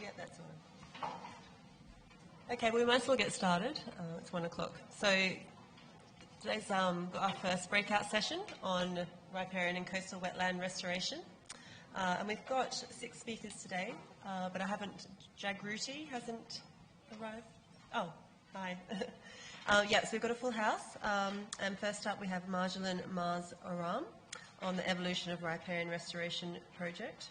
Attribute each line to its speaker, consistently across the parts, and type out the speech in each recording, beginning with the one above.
Speaker 1: Yeah, that's on. Okay, we might as well get started. It's 1 o'clock. So today's our first breakout session on riparian and coastal wetland restoration. And we've got 6 speakers today, but Jagruti hasn't arrived. Oh, hi. So we've got a full house. And first up we have Marjolein Oram on the evolution of riparian restoration project.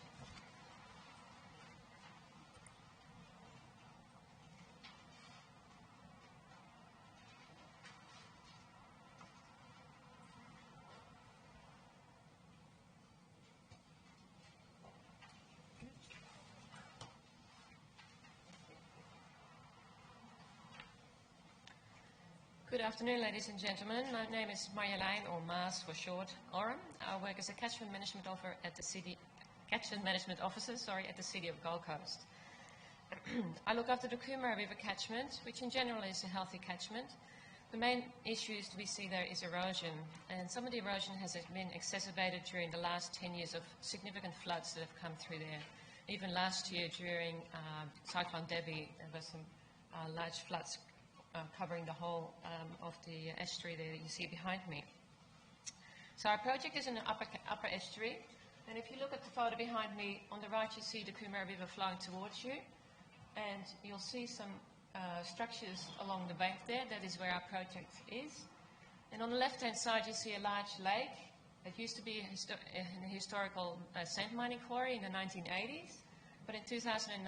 Speaker 2: Good afternoon, ladies and gentlemen. My name is Marjolein, or Maas for short, Oram. I work as a catchment management officer at the City of Gold Coast. I look after the Kumara River catchment, which in general is a healthy catchment. The main issues we see there is erosion, and some of the erosion has been exacerbated during the last 10 years of significant floods that have come through there. Even last year during Cyclone Debbie, there were some large floods covering the whole of the estuary there that you see behind me. So our project is in the upper estuary, and if you look at the photo behind me, on the right you see the Kumara River flowing towards you, and you'll see some structures along the bank there. That is where our project is. And on the left-hand side you see a large lake. It used to be a historical sand mining quarry in the 1980s, but in 2009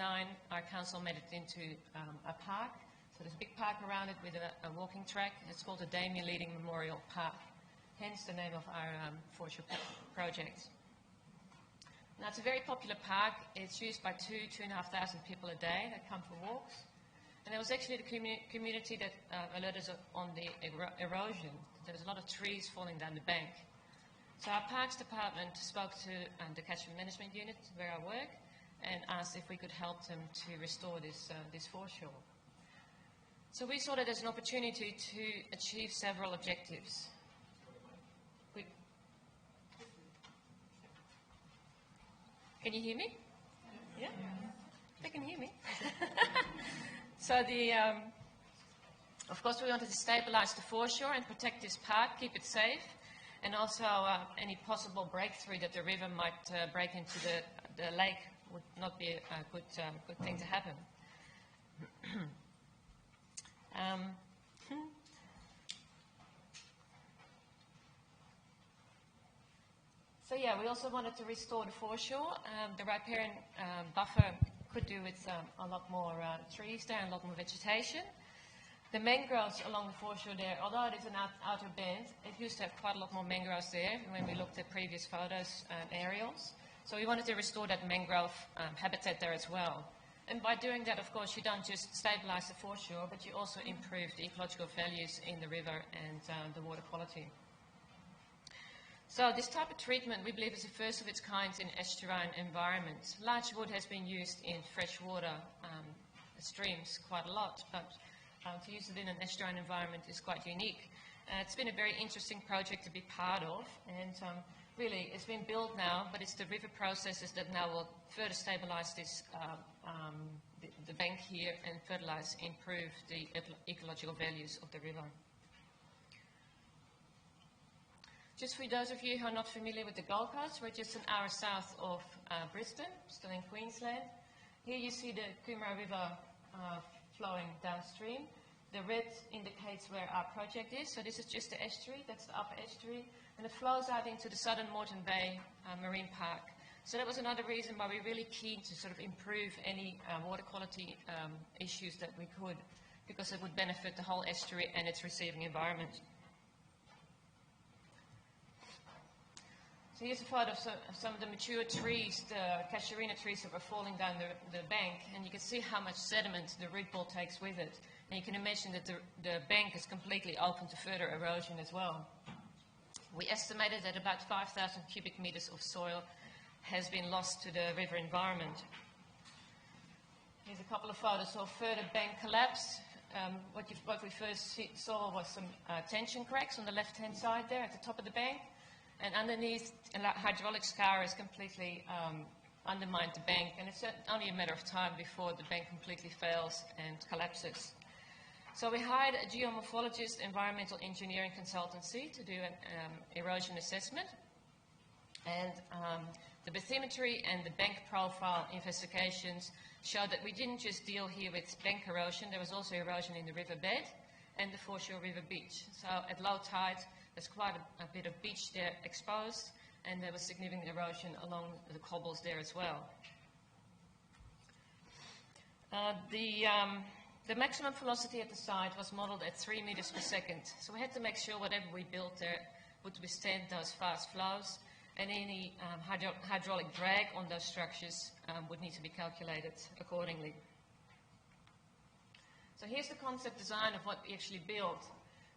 Speaker 2: our council made it into a park. So there's a big park around it with a walking track. It's called the Damian Leeding Memorial Park, hence the name of our foreshore project. Now it's a very popular park. It's used by 2,500 people a day that come for walks. And it was actually the community that alerted us on the erosion. There was a lot of trees falling down the bank. So our Parks Department spoke to the Catchment Management Unit where I work and asked if we could help them to restore this foreshore. So we saw it as an opportunity to achieve several objectives. Can you hear me? Yeah? They can hear me. So of course we wanted to stabilise the foreshore and protect this park, keep it safe, and also any possible breakthrough that the river might break into the lake would not be a good thing to happen. So yeah, we also wanted to restore the foreshore. The riparian buffer could do with a lot more trees there and a lot more vegetation. The mangroves along the foreshore there, although it is an outer bend, it used to have quite a lot more mangroves there when we looked at previous photos and aerials. So we wanted to restore that mangrove habitat there as well. And by doing that, of course, you don't just stabilise the foreshore, but you also improve the ecological values in the river and the water quality. So this type of treatment, we believe, is the first of its kind in estuarine environments. Larch wood has been used in freshwater streams quite a lot, but to use it in an estuarine environment is quite unique. It's been a very interesting project to be part of, and really it's been built now, but it's the river processes that now will further stabilise this the bank here and improve the ecological values of the river. Just for those of you who are not familiar with the Gold Coast, we're just an hour south of Brisbane, still in Queensland. Here you see the Kumara River flowing downstream. The red indicates where our project is, so this is just the estuary, that's the upper estuary, and it flows out into the southern Moreton Bay Marine Park. So that was another reason why we're really keen to sort of improve any water quality issues that we could, because it would benefit the whole estuary and its receiving environment. So here's a photo of some of the mature trees, the casuarina trees that were falling down the bank, and you can see how much sediment the root ball takes with it. And you can imagine that the bank is completely open to further erosion as well. We estimated that about 5,000 cubic metres of soil has been lost to the river environment. Here's a couple of photos of further bank collapse. What we first saw was some tension cracks on the left-hand side there at the top of the bank. And underneath, a hydraulic scour is completely undermined the bank, and it's only a matter of time before the bank completely fails and collapses. So we hired a geomorphologist, environmental engineering consultancy to do an erosion assessment, and the bathymetry and the bank profile investigations showed that we didn't just deal here with bank erosion, there was also erosion in the riverbed and the foreshore river beach. So at low tide, there's quite a bit of beach there exposed, and there was significant erosion along the cobbles there as well. The maximum velocity at the site was modelled at 3 meters per second. So we had to make sure whatever we built there would withstand those fast flows, and any hydraulic drag on those structures would need to be calculated accordingly. So here's the concept design of what we actually built.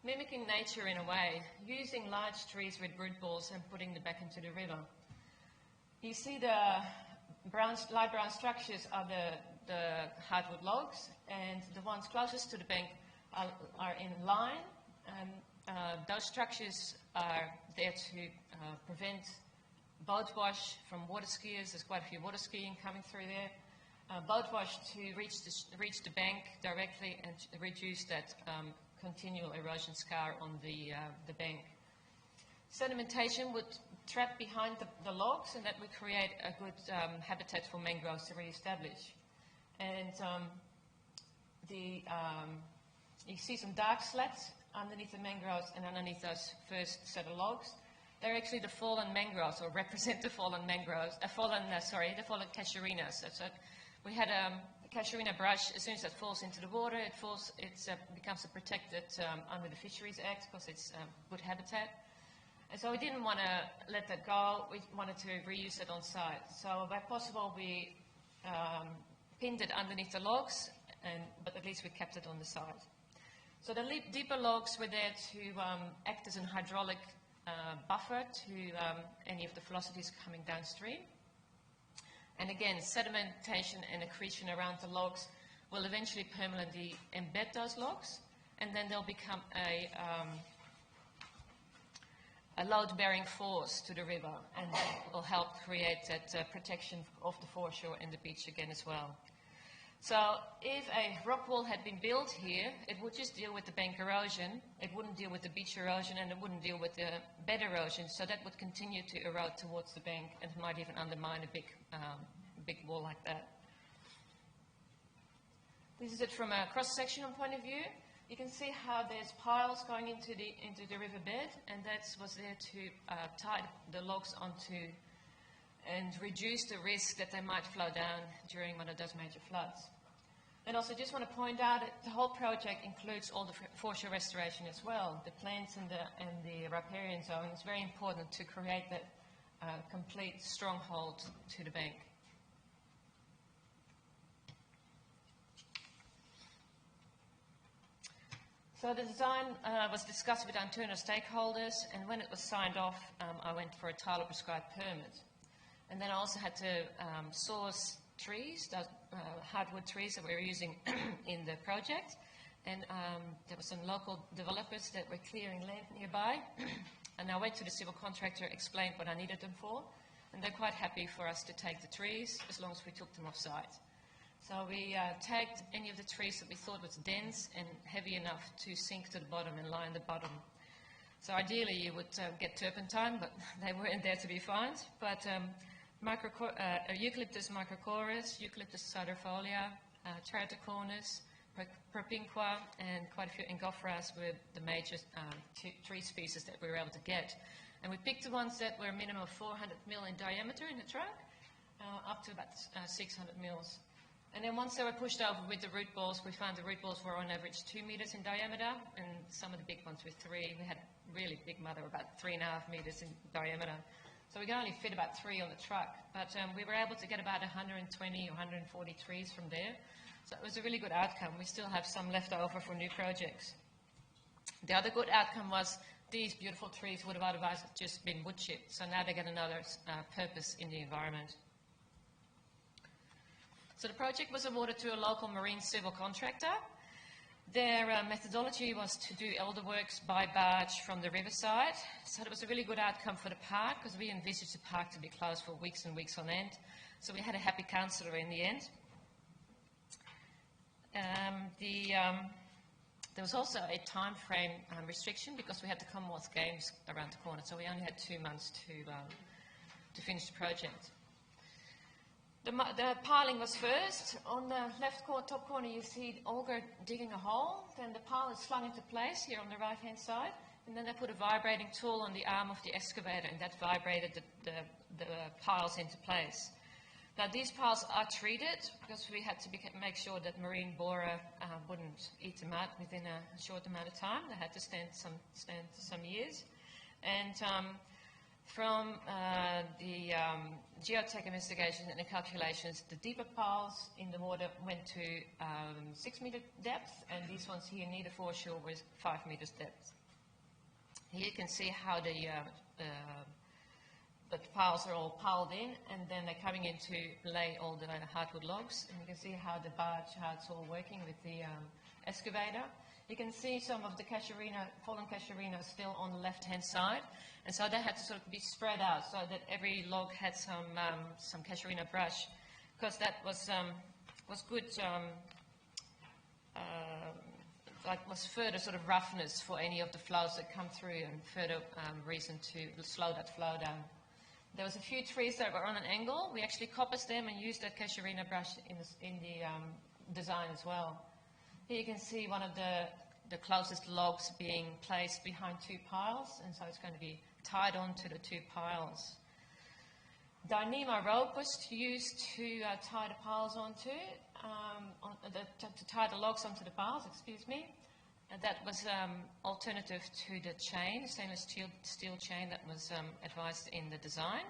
Speaker 2: Mimicking nature in a way, using large trees with root balls and putting them back into the river. You see the light brown structures are the hardwood logs, and the ones closest to the bank are in line. And those structures are there to prevent boat wash from water skiers. There's quite a few water skiing coming through there. Boat wash to reach the bank directly and reduce that continual erosion scar on the bank. Sedimentation would trap behind the logs, and that would create a good habitat for mangroves to re-establish. And you see some dark slats underneath the mangroves and underneath those first set of logs. They're actually the fallen mangroves, or represent the fallen mangroves, the fallen casuarinas. That's it. We had a casuarina brush. As soon as that falls into the water, it becomes a protected under the Fisheries Act because it's good habitat. And so we didn't want to let that go. We wanted to reuse it on site. So where possible, we pinned it underneath the logs, but at least we kept it on the site. So the deeper logs were there to act as an hydraulic buffer to any of the velocities coming downstream. And again, sedimentation and accretion around the logs will eventually permanently embed those logs, and then they'll become a load-bearing force to the river, and that will help create that protection of the foreshore and the beach again as well. So if a rock wall had been built here, it would just deal with the bank erosion, it wouldn't deal with the beach erosion, and it wouldn't deal with the bed erosion, so that would continue to erode towards the bank and might even undermine a big wall like that. This is it from a cross-sectional point of view. You can see how there's piles going into the riverbed, and that was there to tie the logs onto and reduce the risk that they might flow down during one of those major floods. And also just want to point out that the whole project includes all the foreshore restoration as well, the plants and the riparian zone. It's very important to create that complete stronghold to the bank. So the design was discussed with internal stakeholders, and when it was signed off, I went for a Tyler prescribed permit. And then I also had to source trees, hardwood trees that we were using in the project. And there were some local developers that were clearing land nearby. And I went to the civil contractor, explained what I needed them for, and they're quite happy for us to take the trees as long as we took them off site. So we tagged any of the trees that we thought was dense and heavy enough to sink to the bottom and lie in the bottom. So ideally you would get turpentine, but they weren't there to be found. But Eucalyptus microcorus, Eucalyptus ciderfolia, Teratocornis, Propinqua, and quite a few Angophoras were the major tree species that we were able to get. And we picked the ones that were a minimum of 400 mil in diameter in the trunk, up to about 600 mils. And then once they were pushed over with the root balls, we found the root balls were on average 2 meters in diameter, and some of the big ones were 3. We had really big mother, about 3.5 meters in diameter. So we could only fit about 3 on the truck, but we were able to get about 120 or 140 trees from there. So it was a really good outcome. We still have some left over for new projects. The other good outcome was these beautiful trees would have otherwise just been wood chipped, so now they get another purpose in the environment. So the project was awarded to a local marine civil contractor. Their methodology was to do elder works by barge from the riverside. So it was a really good outcome for the park, because we envisaged the park to be closed for weeks and weeks on end. So we had a happy councillor in the end. There was also a time frame restriction because we had the Commonwealth Games around the corner, so we only had 2 months to finish the project. The piling was first. On the top corner you see Olga digging a hole, then the pile is slung into place here on the right hand side, and then they put a vibrating tool on the arm of the excavator, and that vibrated the piles into place. Now these piles are treated because we had to make sure that marine borer wouldn't eat them out within a short amount of time. They had to stand some years. And from the geotech investigations and the calculations, the deeper piles in the water went to 6 metre depth, and these ones here near the foreshore was 5 metres depth. Here you can see how the piles are all piled in, and then they're coming in to lay all the hardwood logs. And you can see how the barge, how it's all working with the excavator. You can see some of the fallen casuarina still on the left-hand side, and so they had to sort of be spread out so that every log had some casuarina brush, because that was good. Was further sort of roughness for any of the flows that come through, and further reason to slow that flow down. There was a few trees that were on an angle. We actually coppiced them and used that casuarina brush in the design as well. Here you can see one of the closest logs being placed behind 2 piles, and so it's going to be tied onto the 2 piles. Dyneema rope was used to tie the piles onto, to tie the logs onto the piles, excuse me. And that was alternative to the chain, stainless steel chain that was advised in the design.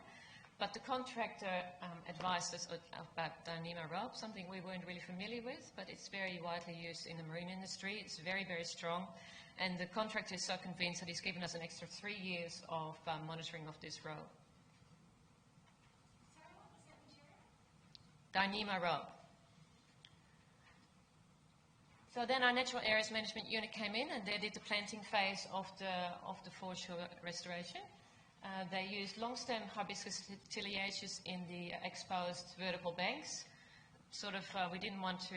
Speaker 2: But the contractor advised us about Dyneema rope, something we weren't really familiar with, but it's very widely used in the marine industry. It's very, very strong. And the contractor is so convinced that he's given us an extra 3 years of monitoring of this rope. Dyneema rope. So then our natural areas management unit came in, and they did the planting phase of the foreshore restoration. They used long-stem hibiscus tiliaceous in the exposed vertical banks. We didn't want to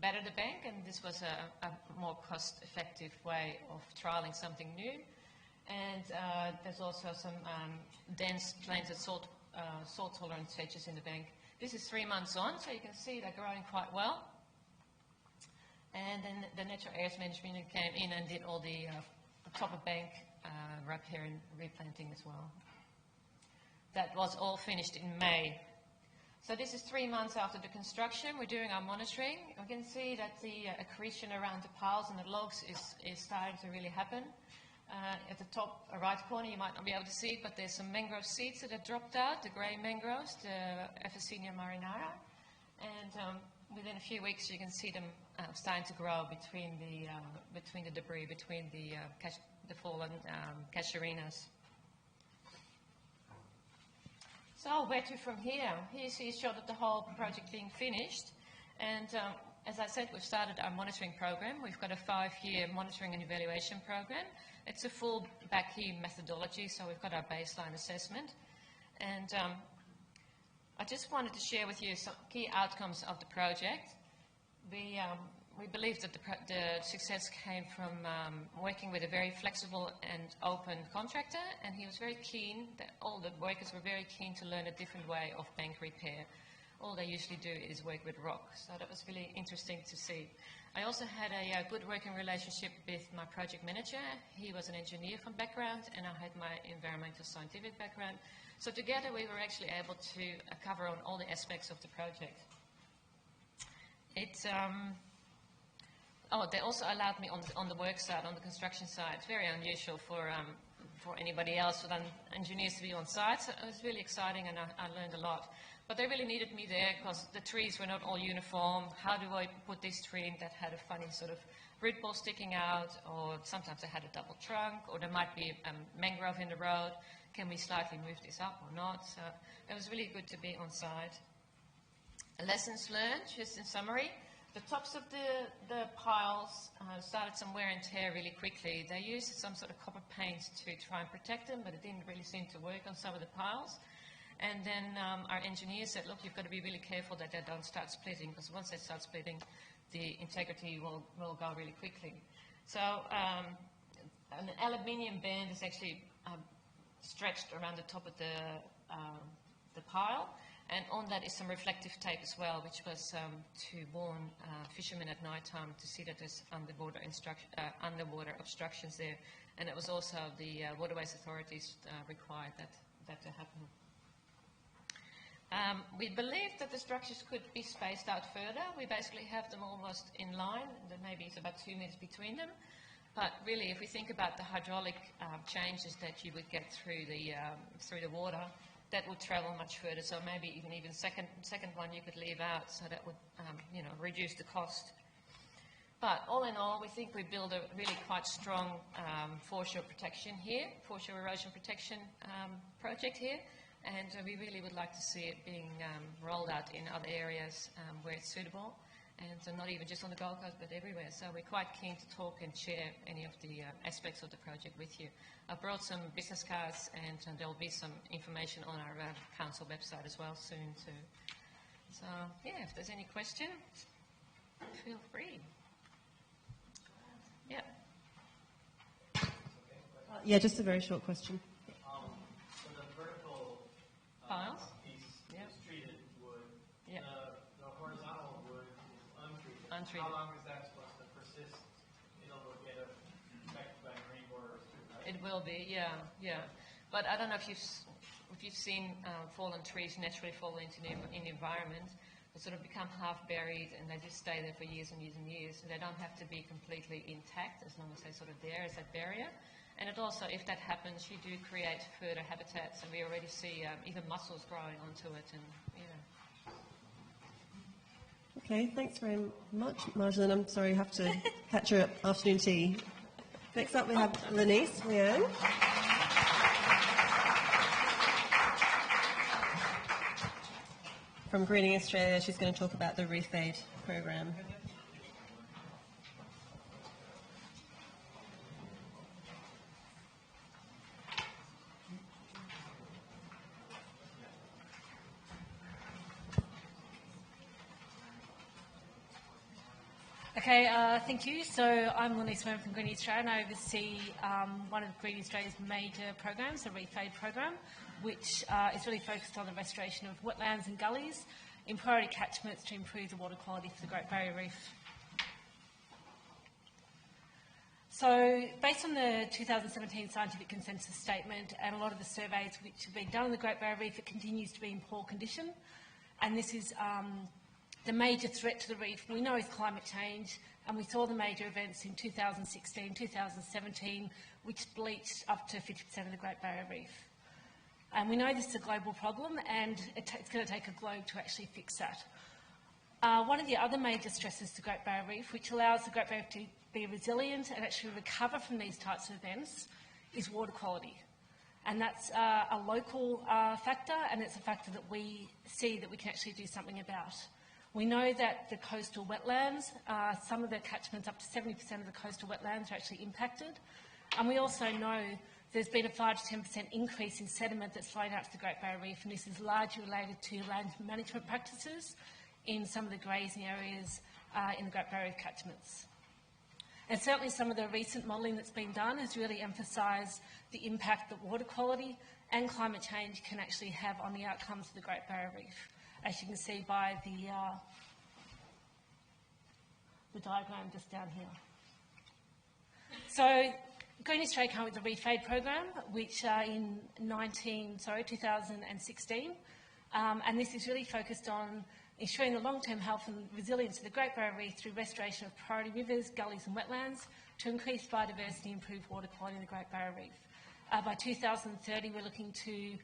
Speaker 2: better the bank, and this was a more cost-effective way of trialling something new. And there's also some dense planted salt-tolerant sedges in the bank. This is 3 months on, so you can see they're growing quite well. And then the natural areas management unit came in and did all the top of bank riparian replanting as well. That was all finished in May. So this is 3 months after the construction. We're doing our monitoring. We can see that the accretion around the piles and the logs is starting to really happen. At the top right corner, you might not be able to see it, but there's some mangrove seeds that have dropped out, the grey mangroves, the Avifaunal marinara. And within a few weeks, you can see them starting to grow between the debris, between the fallen casuarinas. So where to from here? Here you see a shot of the whole project being finished. And as I said, we've started our monitoring program. We've got a 5-year monitoring and evaluation program. It's a full back here methodology, so we've got our baseline assessment. And I just wanted to share with you some key outcomes of the project. We believe that the success came from working with a very flexible and open contractor, and he was very keen, all the workers were very keen to learn a different way of bank repair. All they usually do is work with rock, so that was really interesting to see. I also had a good working relationship with my project manager. He was an engineer from background, and I had my environmental scientific background. So together we were actually able to cover on all the aspects of the project. They also allowed me on the work side, on the construction side. It's very unusual for anybody else than engineers to be on site. So it was really exciting, and I learned a lot. But they really needed me there because the trees were not all uniform. How do I put this tree in that had a funny sort of root ball sticking out, or sometimes they had a double trunk, or there might be a mangrove in the road. Can we slightly move this up or not? So it was really good to be on site. Lessons learned, just in summary. The tops of the piles started some wear and tear really quickly. They used some sort of copper paint to try and protect them, but it didn't really seem to work on some of the piles. And then our engineers said, look, you've got to be really careful that they don't start splitting, because once they start splitting, the integrity will go really quickly. So an aluminium band is actually stretched around the top of the pile, and on that is some reflective tape as well, which was to warn fishermen at night time to see that there's underwater obstructions there. And it was also the waterways authorities required that to happen. We believe that the structures could be spaced out further. We basically have them almost in line. There maybe it's about 2 meters between them. But really, if we think about the hydraulic changes that you would get through the water, that would travel much further. So maybe even second one you could leave out, so that would reduce the cost. But all in all, we think we build a really quite strong foreshore protection here, foreshore erosion protection project here. And we really would like to see it being rolled out in other areas where it's suitable, and so not even just on the Gold Coast, but everywhere. So we're quite keen to talk and share any of the aspects of the project with you. I've brought some business cards, and there'll be some information on our council website as well soon too. So yeah, if there's any questions, feel free. Yeah.
Speaker 1: Yeah, just a very short question.
Speaker 2: Piles?
Speaker 3: Piece
Speaker 2: yep.
Speaker 3: is treated wood.
Speaker 2: Yep.
Speaker 3: The horizontal wood is untreated.
Speaker 2: Untreated.
Speaker 3: How long is that supposed to persist? It'll get affected by rainwater too, right?
Speaker 2: It will be, yeah. But I don't know if you've seen fallen trees naturally fall into the environment. They sort of become half buried, and they just stay there for years and years and years. And they don't have to be completely intact as long as they're sort of there as that barrier. And it also, if that happens, you do create further habitats, and we already see even mussels growing onto it. And yeah.
Speaker 1: Okay, thanks very much, Marjolein. I'm sorry you have to catch your afternoon tea. Next up we have Lynise Wearne. From Greening Australia. She's going to talk about the Reef Aid program.
Speaker 4: Okay, thank you. So I'm Lynise Wearne from Greening Australia, and I oversee one of Greening Australia's major programs, the Reef Aid program, which is really focused on the restoration of wetlands and gullies in priority catchments to improve the water quality for the Great Barrier Reef. So based on the 2017 scientific consensus statement and a lot of the surveys which have been done on the Great Barrier Reef, it continues to be in poor condition, and this is the major threat to the reef we know is climate change, and we saw the major events in 2016, 2017, which bleached up to 50% of the Great Barrier Reef. And we know this is a global problem, and it's going to take a globe to actually fix that. One of the other major stresses to the Great Barrier Reef, which allows the Great Barrier Reef to be resilient and actually recover from these types of events, is water quality. And that's a local factor, and it's a factor that we see that we can actually do something about. We know that the coastal wetlands, some of the catchments, up to 70% of the coastal wetlands are actually impacted. And we also know there's been a 5 to 10% increase in sediment that's flowing out to the Great Barrier Reef, and this is largely related to land management practices in some of the grazing areas in the Great Barrier Reef catchments. And certainly some of the recent modelling that's been done has really emphasised the impact that water quality and climate change can actually have on the outcomes of the Great Barrier Reef, as you can see by the diagram just down here. So Greening Australia came up with the Reef Aid program, which in 2016, and this is really focused on ensuring the long-term health and resilience of the Great Barrier Reef through restoration of priority rivers, gullies and wetlands to increase biodiversity and improve water quality in the Great Barrier Reef. By 2030, we're looking to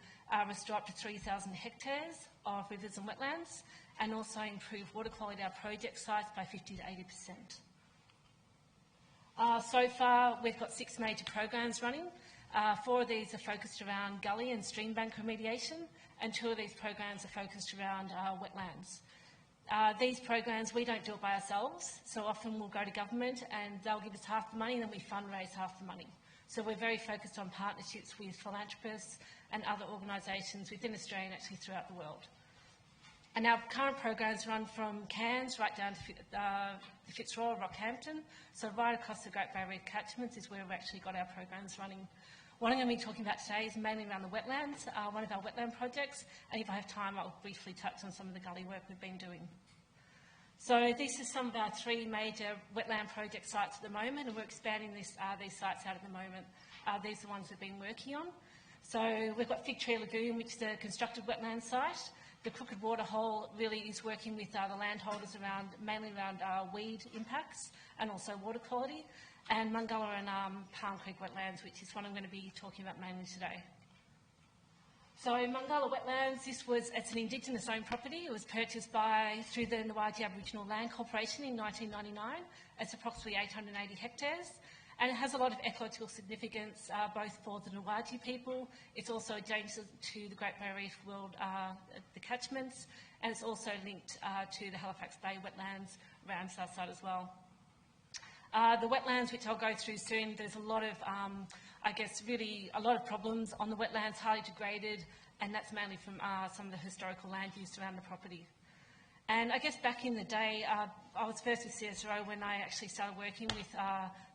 Speaker 4: restore up to 3,000 hectares of rivers and wetlands, and also improve water quality at our project sites by 50 to 80%. So far, we've got 6 major programs running. 4 of these are focused around gully and stream bank remediation, and 2 of these programs are focused around wetlands. These programs, we don't do it by ourselves, so often we'll go to government and they'll give us half the money and then we fundraise half the money. So we're very focused on partnerships with philanthropists and other organisations within Australia and actually throughout the world. And our current programs run from Cairns right down to the Fitzroy, Rockhampton. So right across the Great Barrier Reef catchments is where we've actually got our programs running. What I'm going to be talking about today is mainly around the wetlands, one of our wetland projects, and if I have time I'll briefly touch on some of the gully work we've been doing. So these are some of our 3 major wetland project sites at the moment, and we're expanding these sites out at the moment. These are the ones we've been working on. So we've got Fig Tree Lagoon, which is a constructed wetland site. The Crooked Waterhole really is working with the landholders mainly around weed impacts and also water quality. And Mungalla and Palm Creek wetlands, which is what I'm going to be talking about mainly today. So Mungalla wetlands, it's an Indigenous owned property. It was purchased through the Nuwaji Aboriginal Land Corporation in 1999. It's approximately 880 hectares. And it has a lot of ecological significance, both for the Nuwaji people. It's also adjacent to the Great Barrier Reef world, the catchments, and it's also linked to the Halifax Bay wetlands around Southside as well. The wetlands, which I'll go through soon, there's a lot of, really a lot of problems on the wetlands, highly degraded, and that's mainly from some of the historical land use around the property. And I guess back in the day, I was first with SERA when I actually started working with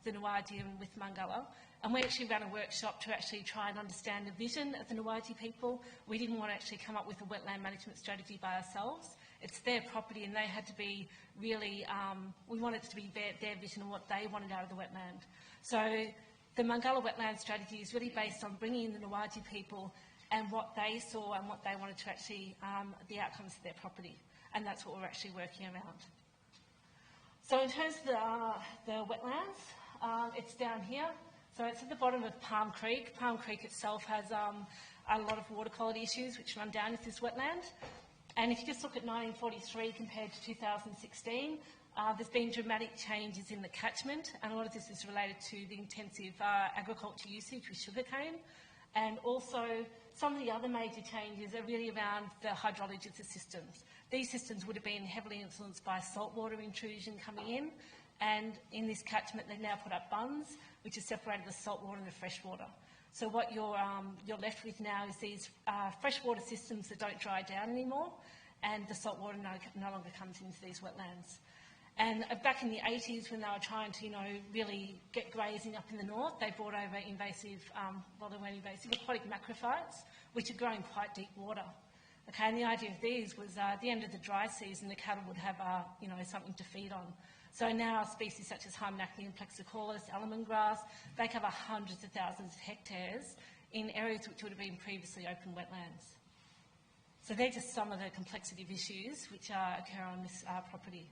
Speaker 4: the Nuwaji and with Mungalla. And we actually ran a workshop to actually try and understand the vision of the Nuwaji people. We didn't want to actually come up with a wetland management strategy by ourselves. It's their property and they had to be really, we wanted it to be their vision and what they wanted out of the wetland. So the Mungalla wetland strategy is really based on bringing in the Nuwaji people and what they saw and what they wanted to actually, the outcomes of their property. And that's what we're actually working around. So in terms of the wetlands, it's down here. So it's at the bottom of Palm Creek. Palm Creek itself has a lot of water quality issues which run down into this wetland. And if you just look at 1943 compared to 2016, there's been dramatic changes in the catchment, and a lot of this is related to the intensive agriculture usage with sugarcane. And also, some of the other major changes are really around the hydrology of the systems. These systems would have been heavily influenced by saltwater intrusion coming in, and in this catchment they've now put up bunds, which has separated the saltwater and the freshwater. So what you're left with now is these freshwater systems that don't dry down anymore, and the saltwater no longer comes into these wetlands. And back in the 80s, when they were trying to, really get grazing up in the north, they brought over invasive, they weren't invasive, aquatic macrophytes, which are growing quite deep water. Okay, and the idea of these was at the end of the dry season, the cattle would have, something to feed on. So now species such as Hymenactium plexicornis, almond grass, they cover hundreds of thousands of hectares in areas which would have been previously open wetlands. So they're just some of the complexity of issues which occur on this property.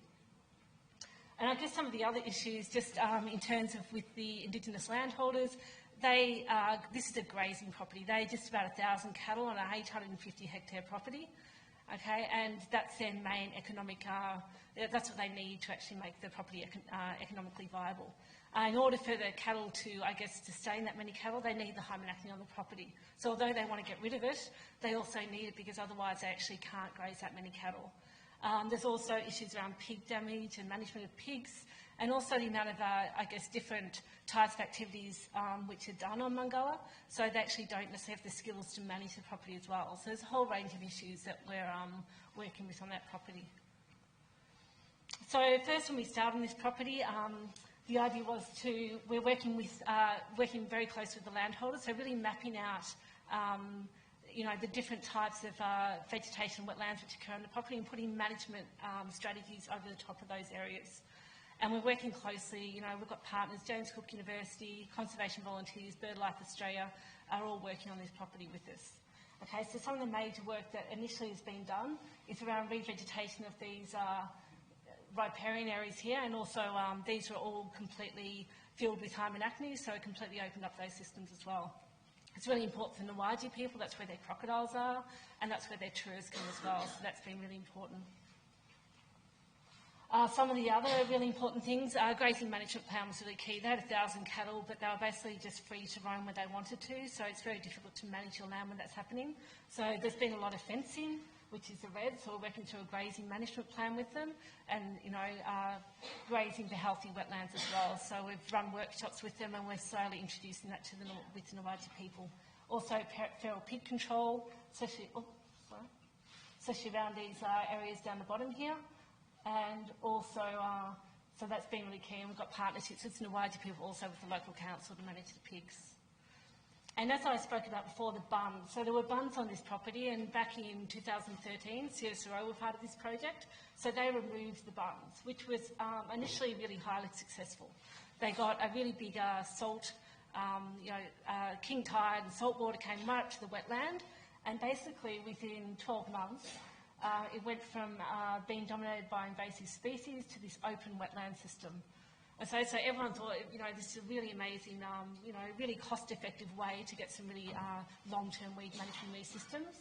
Speaker 4: And I guess some of the other issues, just in terms of with the Indigenous landholders, this is a grazing property. They're just about 1,000 cattle on an 850 hectare property, okay, and that's their main economic, that's what they need to actually make the property economically viable. In order for the cattle to sustain that many cattle, they need the Hymenactium on the property. So although they want to get rid of it, they also need it because otherwise they actually can't graze that many cattle. There's also issues around pig damage and management of pigs, and also the amount of, different types of activities which are done on Mungalla, so they actually don't necessarily have the skills to manage the property as well. So there's a whole range of issues that we're working with on that property. So first, when we started on this property, the idea was we're working very closely with the landholders, so really mapping out the different types of vegetation wetlands which occur on the property and putting management strategies over the top of those areas. And we're working closely, we've got partners, James Cook University, Conservation Volunteers, BirdLife Australia are all working on this property with us. Okay, so some of the major work that initially has been done is around revegetation of these riparian areas here, and also these are all completely filled with Hymenactium, so it completely opened up those systems as well. It's really important for the Nuwaji people, that's where their crocodiles are, and that's where their tourists come as well, so that's been really important. Some of the other really important things, grazing management plan was really key. They had 1,000 cattle, but they were basically just free to roam where they wanted to, so it's very difficult to manage your land when that's happening. So there's been a lot of fencing, which is the red, so we're working through a grazing management plan with them and, grazing for healthy wetlands as well. So we've run workshops with them and we're slowly introducing that to the with the Naraji people. Also feral pig control, especially around these areas down the bottom here. And also, so that's been really key, and we've got partnerships with Naraji people, also with the local council to manage the pigs. And as I spoke about before, the bunds. So there were bunds on this property, and back in 2013, SERA were part of this project. So they removed the bunds, which was initially really highly successful. They got a really big salt, king tide and salt water came right up to the wetland, and basically within 12 months, it went from being dominated by invasive species to this open wetland system. And so everyone thought, this is a really amazing, really cost-effective way to get some really long-term weed management in these systems.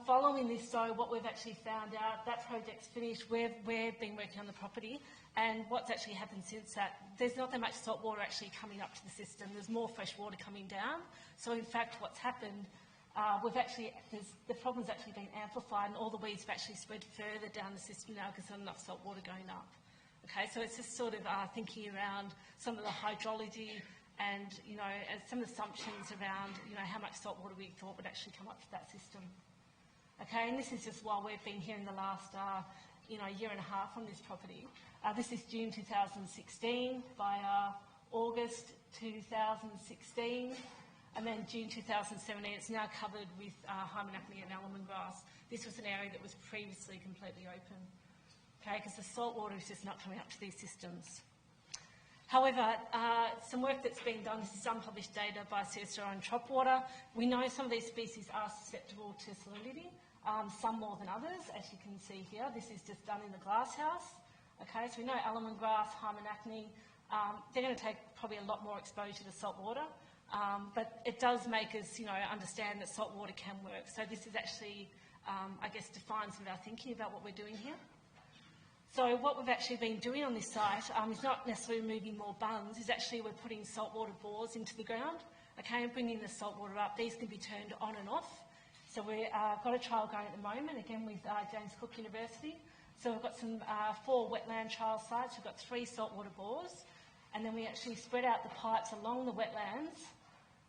Speaker 4: Following this, though, what we've actually found out, that project's finished. We've been working on the property, and what's actually happened since that, there's not that much salt water actually coming up to the system. There's more fresh water coming down. So, in fact, what's happened, the problem's actually been amplified, and all the weeds have actually spread further down the system now because there's not enough salt water going up. Okay, so it's just sort of thinking around some of the hydrology and, some assumptions around, how much salt water we thought would actually come up to that system. Okay, and this is just while we've been here in the last, year and a half on this property. This is June 2016 by August 2016. And then June 2017, it's now covered with hymenacne and almond grass. This was an area that was previously completely open, okay, because the salt water is just not coming up to these systems. However, some work that's been done, this is unpublished data by SERA on trop water. We know some of these species are susceptible to salinity, some more than others, as you can see here. This is just done in the glass house. Okay, so we know almond grass, hymenacne, they're going to take probably a lot more exposure to salt water. But it does make us, understand that salt water can work. So this is actually, defines some of our thinking about what we're doing here. So what we've actually been doing on this site is not necessarily removing more bunds, is actually we're putting saltwater bores into the ground, okay, and bringing the saltwater up. These can be turned on and off. So we've got a trial going at the moment, again with James Cook University. So we've got some 4 wetland trial sites. We've got 3 saltwater bores, and then we actually spread out the pipes along the wetlands.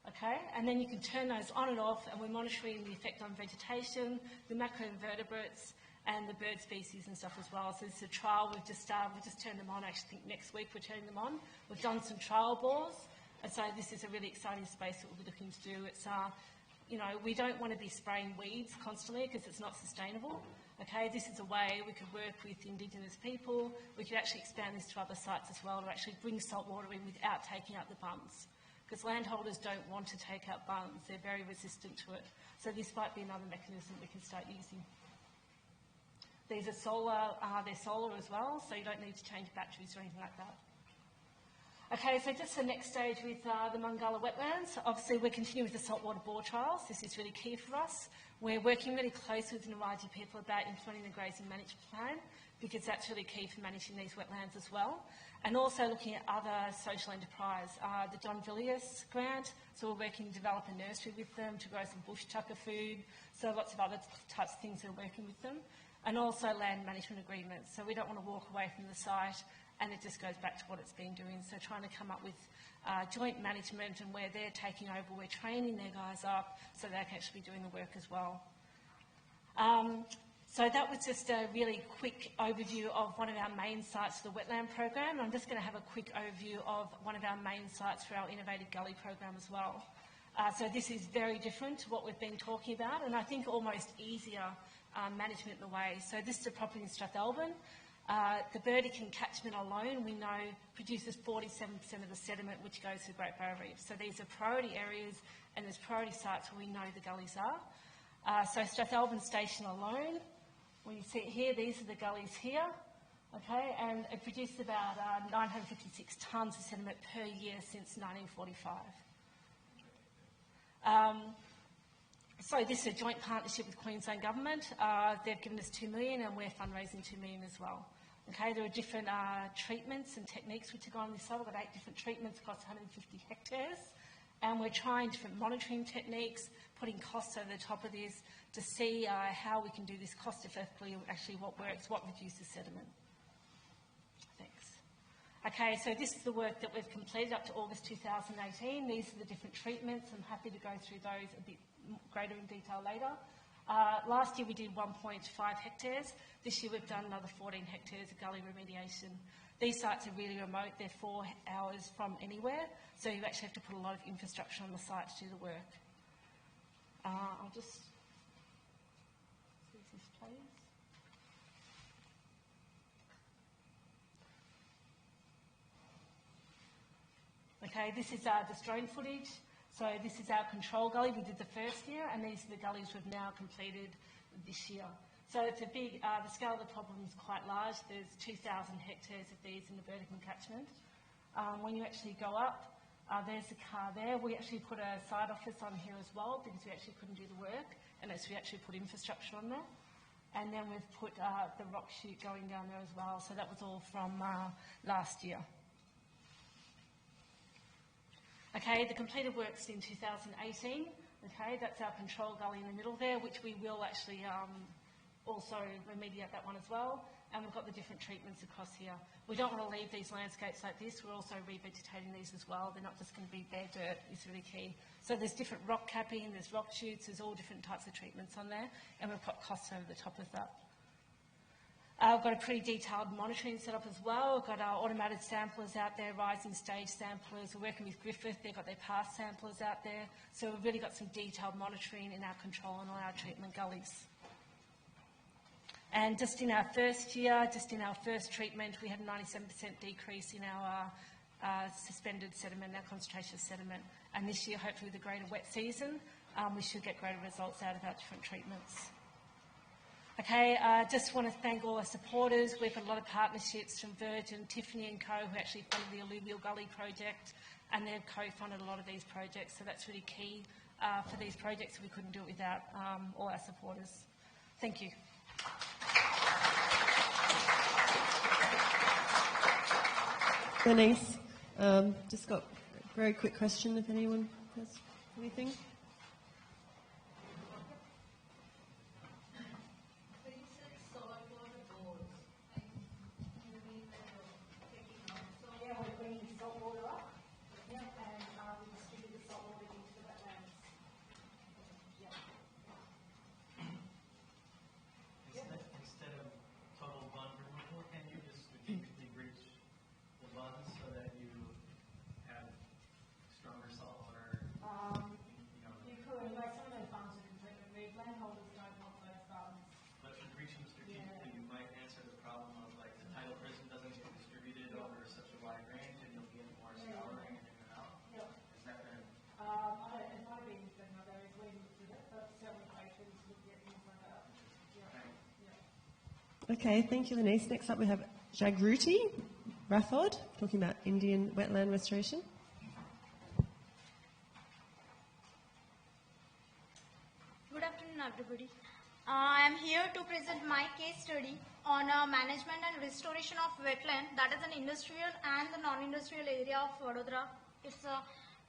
Speaker 4: Okay, and then you can turn those on and off, and we're monitoring the effect on vegetation, the macroinvertebrates, and the bird species and stuff as well. So this is a trial we've just turned them on. I actually think next week we're turning them on. We've done some trial bores, and so this is a really exciting space that we'll be looking to do. It's, we don't want to be spraying weeds constantly because it's not sustainable. Okay, this is a way we could work with Indigenous people. We could actually expand this to other sites as well to actually bring salt water in without taking out the bunds. Because landholders don't want to take out bunds, they're very resistant to it. So this might be another mechanism we can start using. These are solar, they're solar as well, so you don't need to change batteries or anything like that. Okay, so just the next stage with the Mungalla wetlands. Obviously, we're continuing with the saltwater bore trials. This is really key for us. We're working really closely with the Naraji people about implementing the grazing management plan because that's really key for managing these wetlands as well. And also looking at other social enterprise, the John Villiers grant. So we're working to develop a nursery with them to grow some bush tucker food. So lots of other types of things that we're working with them. And also land management agreements. So we don't want to walk away from the site and it just goes back to what it's been doing. So trying to come up with joint management and where they're taking over, we're training their guys up so they can actually be doing the work as well. So that was just a really quick overview of one of our main sites for the wetland program. I'm just going to have a quick overview of one of our main sites for our innovative gully program as well. So this is very different to what we've been talking about, and I think almost easier management in a way. So this is a property in Strathalbyn. The Burdekin catchment alone, we know, produces 47% of the sediment which goes to the Great Barrier Reef. So these are priority areas and there's priority sites where we know the gullies are. So Strathalbyn Station alone, when you see it here, these are the gullies here, okay, and it produced about 956 tonnes of sediment per year since 1945. So this is a joint partnership with Queensland Government. They've given us $2 million and we're fundraising $2 million as well. Okay, there are different treatments and techniques which are going on this side. We've got 8 different treatments across 150 hectares. And we're trying different monitoring techniques, putting costs over the top of this to see how we can do this cost effectively, actually what works, what reduces sediment. Thanks. Okay, so this is the work that we've completed up to August 2018. These are the different treatments. I'm happy to go through those a bit greater in detail later. Last year we did 1.5 hectares. This year we've done another 14 hectares of gully remediation. These sites are really remote. They're 4 hours from anywhere, so you actually have to put a lot of infrastructure on the site to do the work. I'll just see this please. Okay, this is just drone footage. So this is our control gully we did the first year, and these are the gullies we've now completed this year. So it's a big, the scale of the problem is quite large. There's 2,000 hectares of these in the vertical catchment. When you actually go up, there's a car there. We actually put a side office on here as well because we actually couldn't do the work, and we actually put infrastructure on there. And then we've put the rock chute going down there as well. So that was all from last year. Okay, the completed works in 2018. Okay, that's our control gully in the middle there, which we will actually also remediate that one as well. And we've got the different treatments across here. We don't want to leave these landscapes like this. We're also revegetating these as well. They're not just going to be bare dirt. It's really key. So there's different rock capping, there's rock chutes, there's all different types of treatments on there, and we've got costs over the top of that. We've got a pretty detailed monitoring set up as well. We've got our automated samplers out there, rising stage samplers. We're working with Griffith. They've got their past samplers out there. So we've really got some detailed monitoring in our control and all our treatment gullies. And just in our first year, just in our first treatment, we had a 97% decrease in our suspended sediment, our concentration of sediment. And this year, hopefully with a greater wet season, we should get greater results out of our different treatments. Okay, just want to thank all our supporters. We've got a lot of partnerships from Virgin, Tiffany and Co, who actually funded the Alluvial Gully project, and they've co-funded a lot of these projects, so that's really key for these projects. We couldn't do it without all our supporters. Thank you.
Speaker 1: Lynise, just got a very quick question if anyone has anything. Okay, thank you, Lynise. Next up we have Jagruti Rathod, talking about Indian wetland restoration.
Speaker 5: Good afternoon, everybody. I am here to present my case study on management and restoration of wetland, that is an industrial and the non-industrial area of Vadodara. It's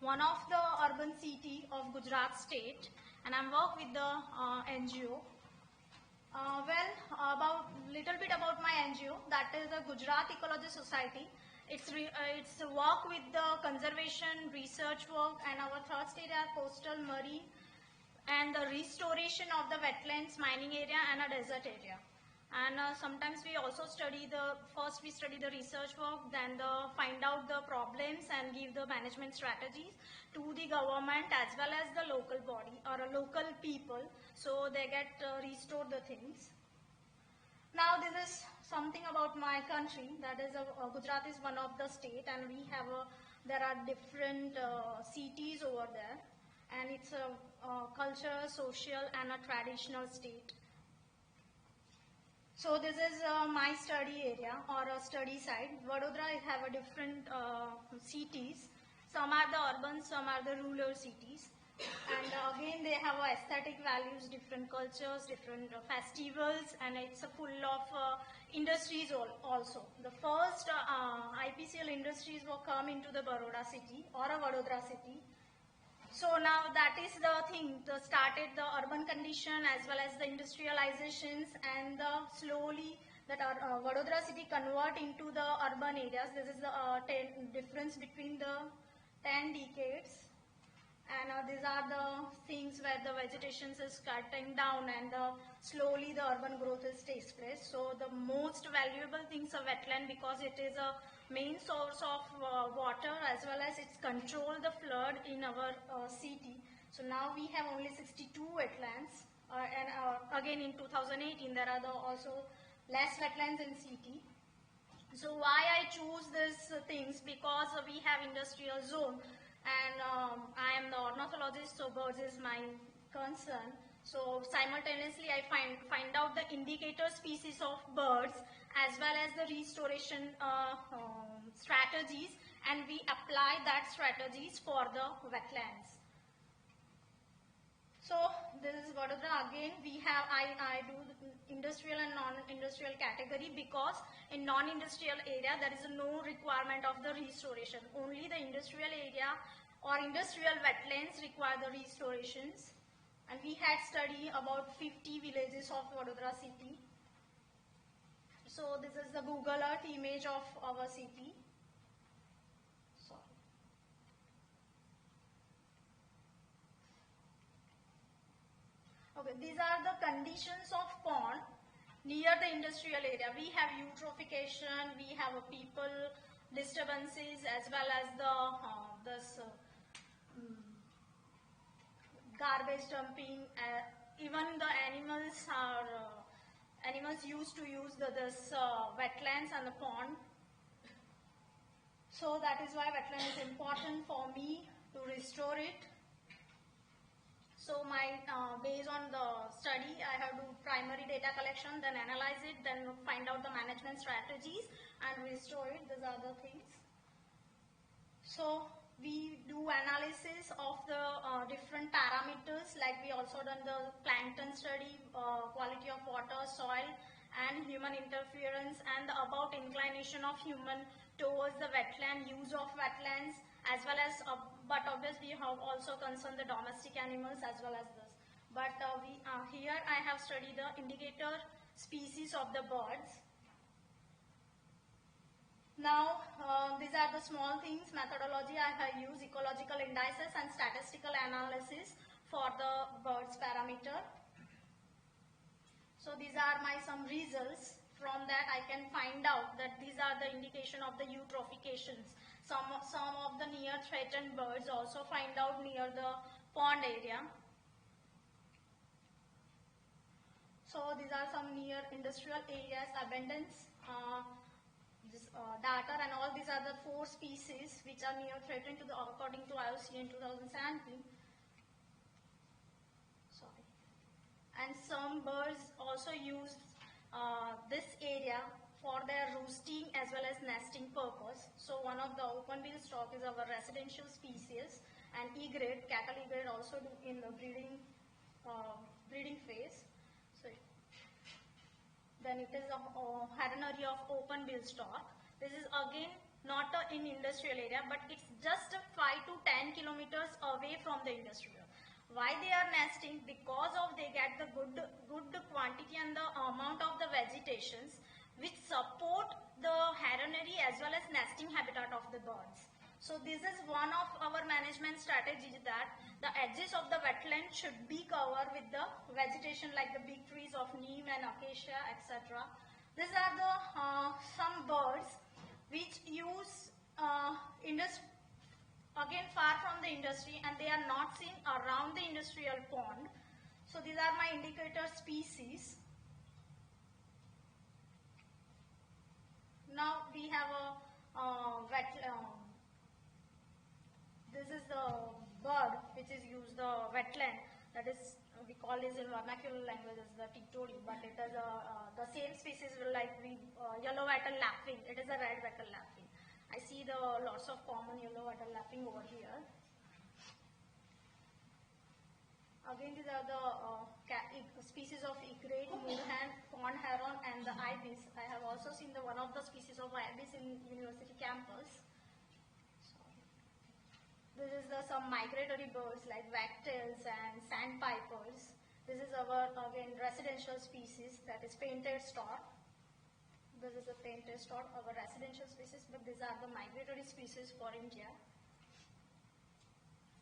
Speaker 5: one of the urban city of Gujarat state, and I work with the NGO. About little bit about my NGO, that is the Gujarat Ecology Society. It's work with the conservation, research work, and our third state are coastal, marine, and the restoration of the wetlands, mining area, and a desert area. And sometimes we also study first we study the research work, then find out the problems and give the management strategies to the government as well as the local body or a local people, so they get restored the things. Now this is something about my country, that is Gujarat is one of the state, and we have there are different cities over there, and it's a culture, social, and a traditional state. So this is my study area or a study site. Vadodara have a different cities. Some are the urban, some are the rural cities. And again, they have aesthetic values, different cultures, different festivals, and it's full of industries also. The first IPCL industries will come into the Baroda city or a Vadodara city. So now that is the thing, started the urban condition as well as the industrializations and slowly that our Vadodara city convert into the urban areas. This is the difference between the 10 decades. And these are the things where the vegetation is cutting down and slowly the urban growth takes place. So the most valuable things are wetland because it is a main source of water as well as it's control the flood in our city. So now we have only 62 wetlands and again in 2018 there are also less wetlands in city. So why I choose these things, because we have industrial zone and I am the ornithologist, so birds is my concern. So simultaneously I find out the indicator species of birds as well as the restoration strategies, and we apply that strategies for the wetlands. So this is Vadodara again. We have I do the industrial and non-industrial category because in non-industrial area there is no requirement of the restoration. Only the industrial area or industrial wetlands require the restorations. And we had studied about 50 villages of Vadodara city. So this is the Google Earth image of our city. Okay, these are the conditions of pond near the industrial area. We have eutrophication, we have people disturbances as well as the garbage dumping. Even the animals are animals used to use this wetlands and the pond. So that is why wetland is important for me to restore it. So my based on the study, I have to primary data collection, then analyze it, then find out the management strategies and restore it. These are the things. So we do analysis of the different parameters, like we also done the plankton study, quality of water, soil, and human interference, and the about inclination of human towards the wetland, use of wetlands, as well as, but obviously we have also concerned the domestic animals as well as this. But here I have studied the indicator species of the birds. Now these are the small things, methodology I have used, ecological indices and statistical analysis for the birds parameter. So these are my some results. From that I can find out that these are the indication of the eutrophications. Some of the near threatened birds also find out near the pond area. So these are some near industrial areas, abundance, data, and all these are the 4 species which are near threatened to the, according to IUCN 2017. Sorry. And some birds also use this area for their roosting as well as nesting purpose. So one of the open-bill stock is our residential species, and E-grade, cattle E-grade also do in the breeding phase. So then it is a heronry of open-bill stock. This is again not in industrial area, but it's just 5 to 10 kilometers away from the industrial. Why they are nesting? Because of they get the good quantity and the amount of the vegetations which support the heronry as well as nesting habitat of the birds. So this is one of our management strategies, that the edges of the wetland should be covered with the vegetation like the big trees of neem and acacia, etc. These are the some birds which use again far from the industry, and they are not seen around the industrial pond. So these are my indicator species. Now we have a this is the bird which is used the wetland, that is we call this in vernacular language as the titodi, but it is the same species like we yellow-wattle lapwing. It is a red-wattle lapwing. I see the lots of common yellow-wattle lapwing over here. Again, these are the species of egret, moorhen, pond heron, and the ibis. I have also seen the one of the species of ibis in university campus. This is some migratory birds like wagtails and sandpipers. This is our, again, residential species, that is painted stork. This is a painted stork, our residential species, but these are the migratory species for India.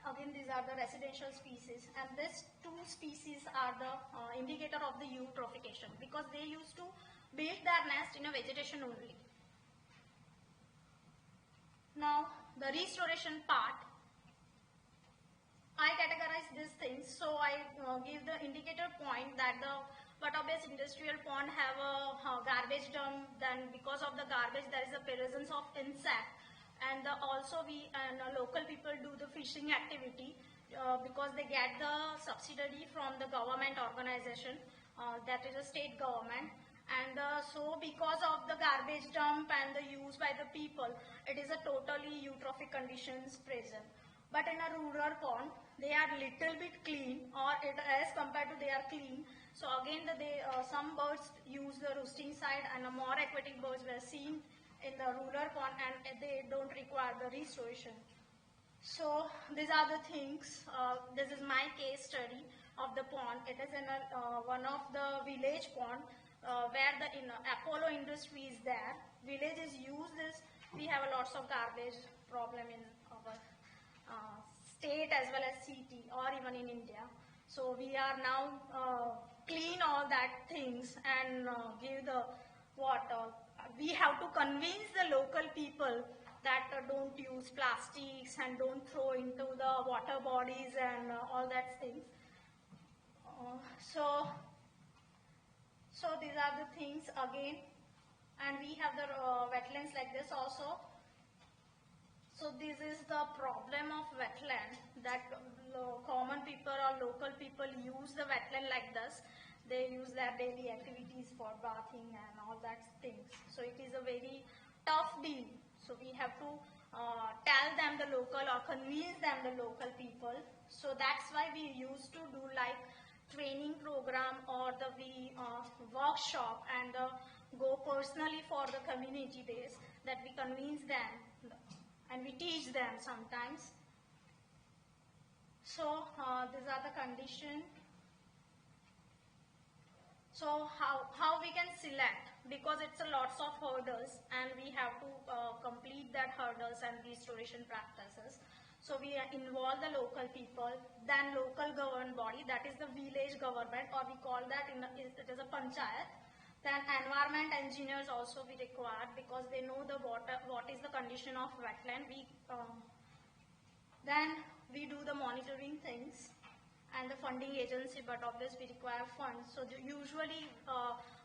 Speaker 5: Again, these are the residential species, and these two species are the indicator of the eutrophication, because they used to build their nest in a vegetation only. Now, the restoration part, I categorize these things, so I give the indicator point that the water-based industrial pond have a garbage dump, then because of the garbage there is a presence of insect, and also local people do the fishing activity because they get the subsidy from the government organization, that is a state government, and so because of the garbage dump and the use by the people, it is a totally eutrophic conditions present. But in a rural pond, they are little bit clean, or as compared to they are clean. So again, some birds use the roosting site, and more aquatic birds were seen in the rural pond, and they don't require the restoration. So these are the things. This is my case study of the pond. It is in one of the village pond where the Apollo industry is there. Villages use this. We have lots of garbage problem in our state as well as city, or even in India. So we are now clean all that things and give the water. We have to convince the local people that don't use plastics and don't throw into the water bodies and all that things. So these are the things again, and we have the wetlands like this also. So this is the problem of wetland, that common people or local people use the wetland like this. They use their daily activities for bathing and all that things. So it is a very tough deal. So we have to tell them the local, or convince them the local people. So that's why we used to do like training program or the workshop, and go personally for the community base, that we convince them and we teach them sometimes. So these are the conditions. So how we can select, because it's a lots of hurdles, and we have to complete that hurdles and restoration practices. So we involve the local people, then local government body, that is the village government, or we call that it is a panchayat. Then environment engineers also we require, because they know the water, what is the condition of wetland. Then we do the monitoring things, and the funding agency, but obviously we require funds. So usually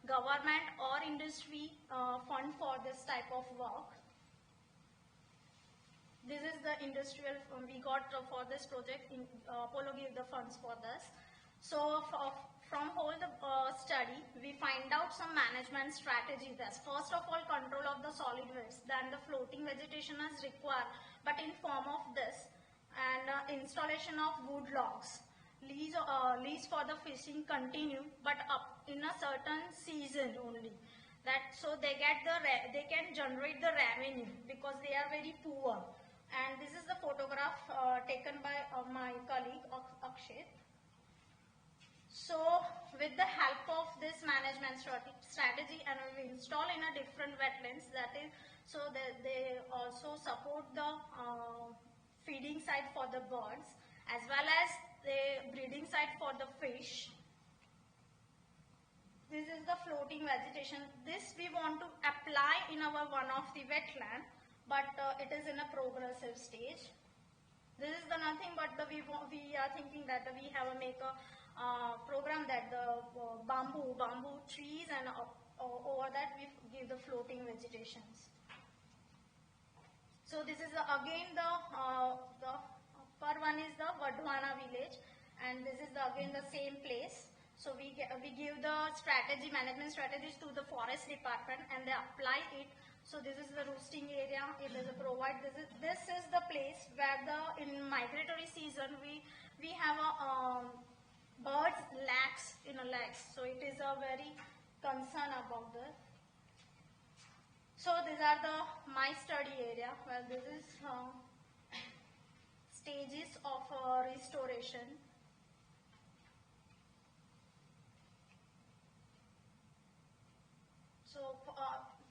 Speaker 5: government or industry fund for this type of work. This is the industrial we got for this project. Apollo gave the funds for this. So from whole the study, we find out some management strategy. That's first of all control of the solid waste, then the floating vegetation is required, but in form of this, and installation of wood logs. Lease for the fishing continue, but up in a certain season only. That so they can generate the revenue, because they are very poor. And this is the photograph taken by my colleague Akshay. So with the help of this management strategy, and we install in a different wetlands, that is, so that they also support the feeding site for the birds, as well as the breeding site for the fish. This is the floating vegetation. This we want to apply in our one of the wetland, but it is in a progressive stage. This is the nothing but we are thinking that we have a program that the bamboo trees, and over that we give the floating vegetations. So this is again the upper one is the Vadodara village, and this is again the same place. So we give the management strategies to the forest department, and they apply it. So this is the roosting area. It is this is the place where in migratory season we have a birds lacks in a legs. So it is a very concern about this. So these are my study area. Well, this is stages of restoration. So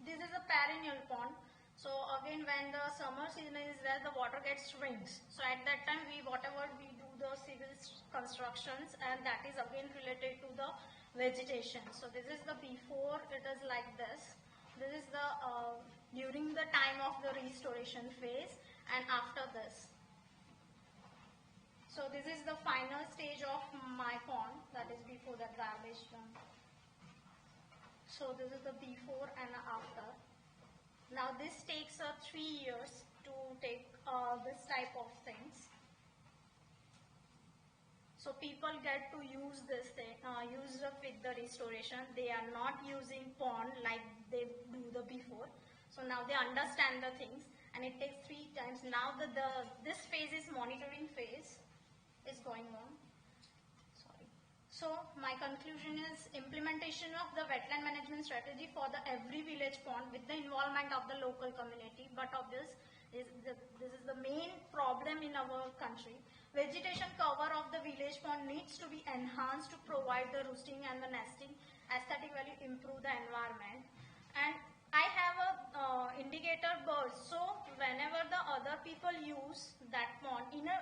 Speaker 5: this is a perennial pond. So again, when the summer season is there, the water gets shrinks. So at that time, whatever we do the civil constructions, and that is again related to the vegetation. So this is the before, it is like this. This is the during the time of the restoration phase, and after this. So this is the final stage of my pond, that is before the garbage dump. So this is the before and after. Now this takes 3 years to take this type of things. So people get to use this thing, use it with the restoration. They are not using pond like they do the before. So now they understand the things, and it takes 3 times. Now this phase is monitoring phase is going on. So my conclusion is implementation of the wetland management strategy for the every village pond with the involvement of the local community. But of this is the main problem in our country. Vegetation cover of the village pond needs to be enhanced to provide the roosting and the nesting, aesthetically improve the environment. And I have a indicator birds. So whenever the other people use that pond in a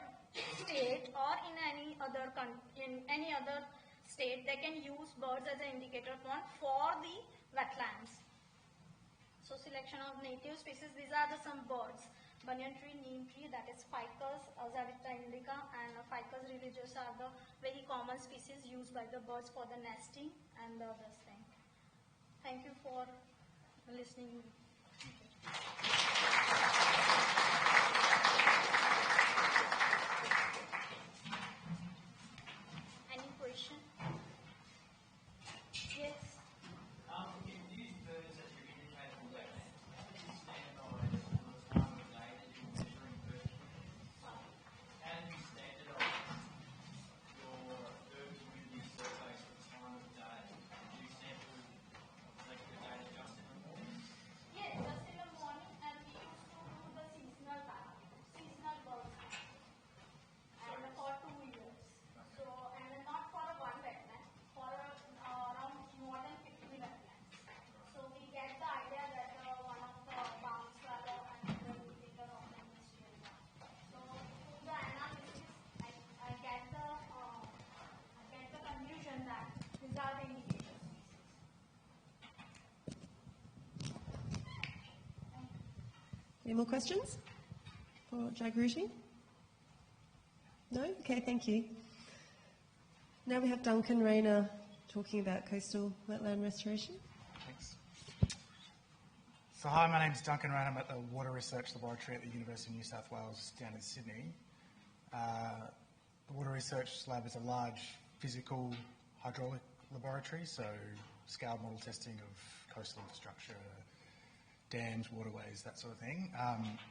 Speaker 5: state or in any other state, they can use birds as an indicator pond for the wetlands. So selection of native species, these are some birds. Banyan tree, neem tree, that is Ficus azavita indica, and Ficus religious are the very common species used by the birds for the nesting and the other thing. Thank you for listening. Any question? Yes.
Speaker 3: These birds that you indicate on that, how do you standardise the time of day that you're measuring birds? How do you standardise your bird community surveys for the time of day? Do you sample like the data just in the morning?
Speaker 5: Yes, just in the morning, and we used to do the seasonal birds. And for 2 years. So, and not for one wetland, for around more than 50 wetlands. So we get the idea that one of the bounds are and the indicator of the industrial one. So through the analysis, I get the conclusion that these are the indicator species.
Speaker 1: Any more questions for Jagruti? No? Okay, thank you. Now we have Duncan Rayner talking about coastal wetland restoration.
Speaker 6: Thanks. So hi, my name is Duncan Rayner. I'm at the Water Research Laboratory at the University of New South Wales down in Sydney. The Water Research Lab is a large physical hydraulic laboratory, so scale model testing of coastal infrastructure, dams, waterways, that sort of thing.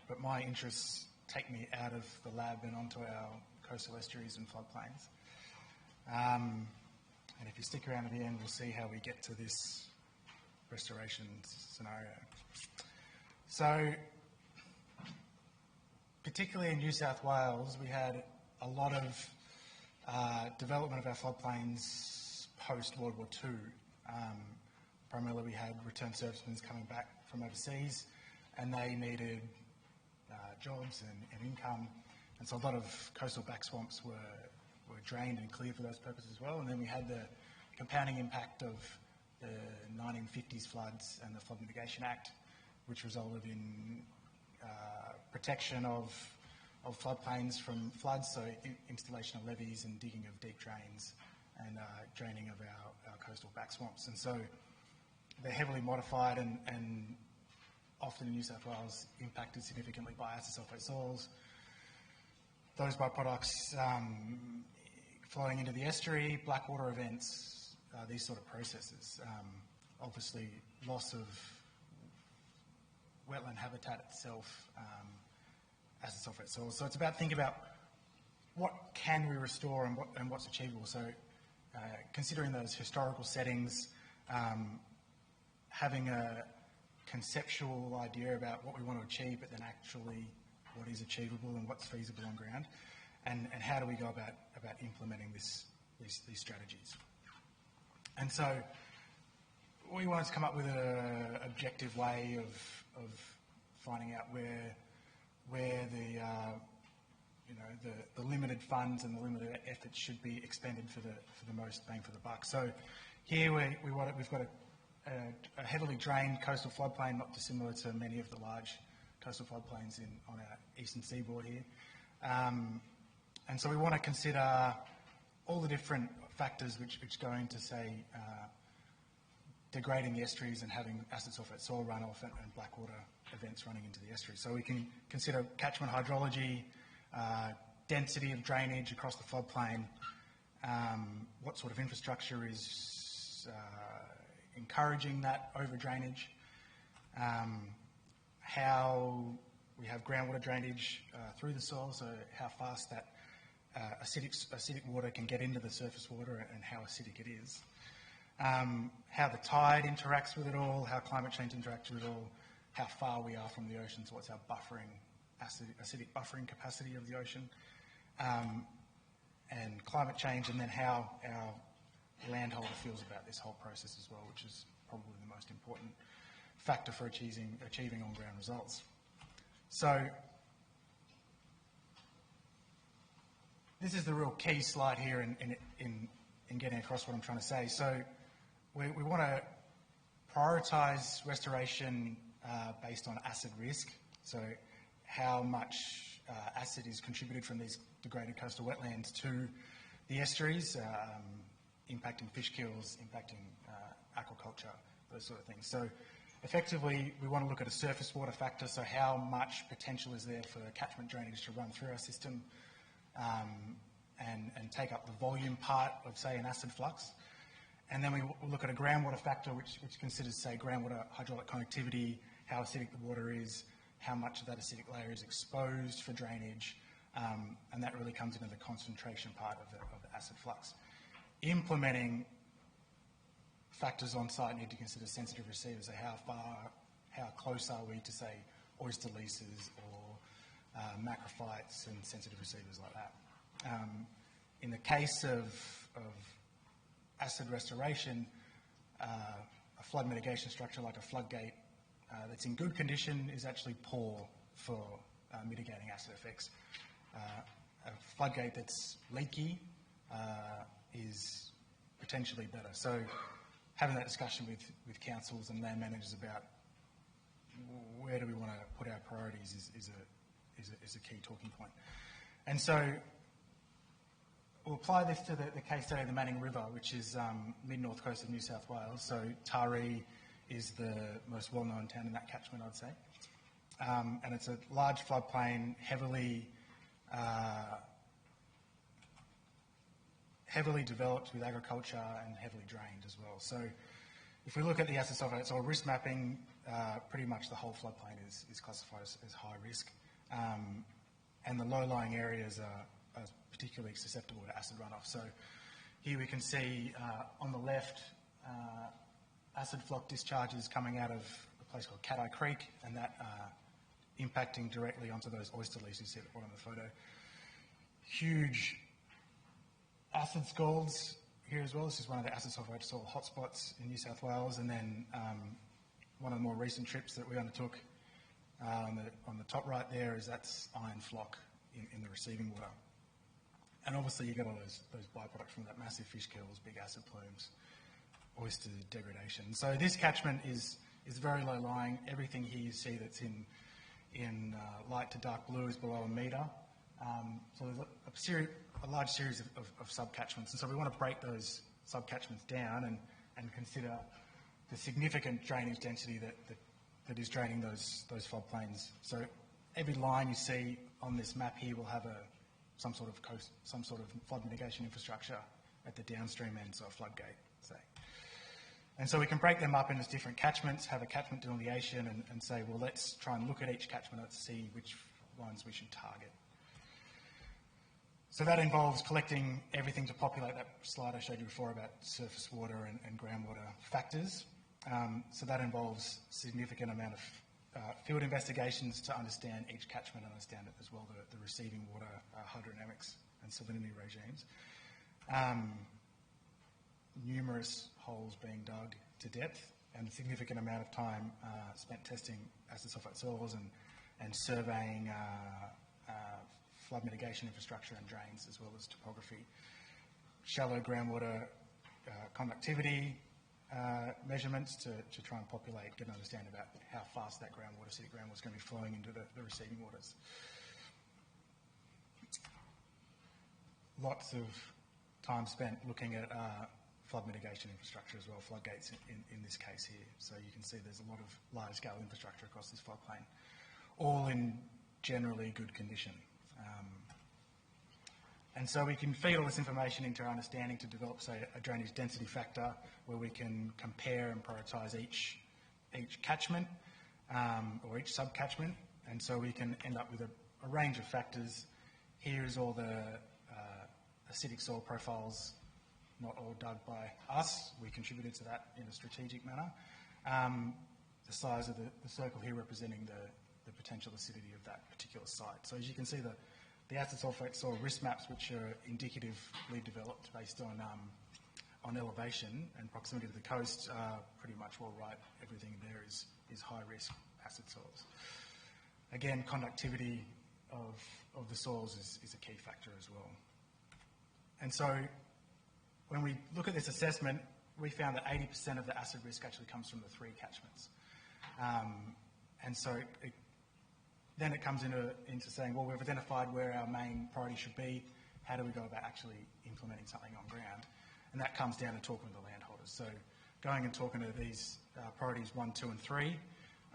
Speaker 6: But my interests take me out of the lab and onto our coastal estuaries and floodplains. And if you stick around to the end, we'll see how we get to this restoration scenario. So, particularly in New South Wales, we had a lot of development of our floodplains post-World War II. Primarily we had returned servicemen coming back from overseas, and they needed jobs and income, and so a lot of coastal back swamps were drained and cleared for those purposes as well. And then we had the compounding impact of the 1950s floods and the Flood Mitigation Act, which resulted in protection of floodplains from floods, so installation of levees and digging of deep drains and draining of our coastal back swamps. And so they're heavily modified and often in New South Wales impacted significantly by acid sulfate soils. Those byproducts flowing into the estuary, blackwater events, these sort of processes. Obviously, loss of wetland habitat itself, acid sulfate soils. So it's about thinking about what can we restore and what's achievable. So considering those historical settings, having a conceptual idea about what we want to achieve, but then actually what is achievable and what's feasible on ground, and how do we go about implementing these strategies. And so we wanted to come up with an objective way of finding out where the limited funds and the limited efforts should be expended for the most bang for the buck. So here we've got a heavily drained coastal floodplain, not dissimilar to many of the large coastal floodplains on our eastern seaboard here. And so we want to consider all the different factors which go into, say, degrading the estuaries and having acid sulfate soil runoff and blackwater events running into the estuary. So we can consider catchment hydrology, density of drainage across the floodplain, what sort of infrastructure is encouraging that over-drainage, how we have groundwater drainage through the soil, so how fast that acidic water can get into the surface water and how acidic it is. How the tide interacts with it all, how climate change interacts with it all, how far we are from the ocean, so what's our acidic buffering capacity of the ocean, and climate change, and then how our landholder feels about this whole process as well, which is probably the most important factor for achieving on-ground results. So this is the real key slide here in getting across what I'm trying to say. So we want to prioritise restoration based on acid risk, so how much acid is contributed from these degraded coastal wetlands to the estuaries, impacting fish kills, impacting aquaculture, those sort of things. So effectively, we want to look at a surface water factor, so how much potential is there for catchment drainage to run through our system and take up the volume part of, say, an acid flux. And then we look at a groundwater factor, which considers, say, groundwater hydraulic connectivity, how acidic the water is, how much of that acidic layer is exposed for drainage, and that really comes into the concentration part of the acid flux. Implementing factors on site need to consider sensitive receivers, so how close are we to, say, oyster leases or macrophytes and sensitive receivers like that. In the case of acid restoration, a flood mitigation structure like a floodgate that's in good condition is actually poor for mitigating acid effects. A floodgate that's leaky is potentially better. So having that discussion with councils and land managers about where do we want to put our priorities is a key talking point. And so we'll apply this to the case study of the Manning River, which is mid-north coast of New South Wales. So Taree is the most well-known town in that catchment, I'd say. And it's a large floodplain, heavily developed with agriculture and heavily drained as well. So if we look at the acid sulfate soil risk mapping, pretty much the whole floodplain is classified as high risk. And the low-lying areas are particularly susceptible to acid runoff. So here we can see on the left acid flock discharges coming out of a place called Cat Eye Creek, and that impacting directly onto those oyster leases you see at the bottom of the photo. Huge acid scalds here as well. This is one of the acid sulfate soil hotspots in New South Wales, and then one of the more recent trips that we undertook on the top right there is that's iron flock in the receiving water. And obviously you get all those byproducts from that, massive fish kills, big acid plumes, oyster degradation. So this catchment is very low lying. Everything here you see that's in light to dark blue is below a metre. So there's a large series of sub-catchments, and so we want to break those sub-catchments down and consider the significant drainage density that is draining those floodplains. So every line you see on this map here will have some sort of flood mitigation infrastructure at the downstream end, so a floodgate, say. And so we can break them up into different catchments, have a catchment delineation, and say, well, let's try and look at each catchment and see which ones we should target. So that involves collecting everything to populate that slide I showed you before about surface water and groundwater factors. So that involves a significant amount of field investigations to understand each catchment, understand it as well, the receiving water hydrodynamics and salinity regimes. Numerous holes being dug to depth and a significant amount of time spent testing acid sulfate soils and surveying flood mitigation infrastructure and drains as well as topography. Shallow groundwater conductivity measurements to try and populate, get an understanding about how fast that groundwater, acidic groundwater, is going to be flowing into the receiving waters. Lots of time spent looking at flood mitigation infrastructure as well, floodgates in this case here. So you can see there's a lot of large-scale infrastructure across this floodplain, all in generally good condition. And so we can feed all this information into our understanding to develop, say, a drainage density factor where we can compare and prioritise each catchment or each sub-catchment. And so we can end up with a range of factors. Here is all the acidic soil profiles, not all dug by us. We contributed to that in a strategic manner. The size of the circle here representing the potential acidity of that particular site. So as you can see, the acid sulfate soil risk maps, which are indicatively developed based on elevation and proximity to the coast, are pretty much all right. Everything there is high risk acid soils. Again, conductivity of the soils is a key factor as well. And so when we look at this assessment, we found that 80% of the acid risk actually comes from the 3 catchments. And so then it comes into saying, well, we've identified where our main priority should be. How do we go about actually implementing something on ground? And that comes down to talking with the landholders. So going and talking to these priorities 1, 2 and 3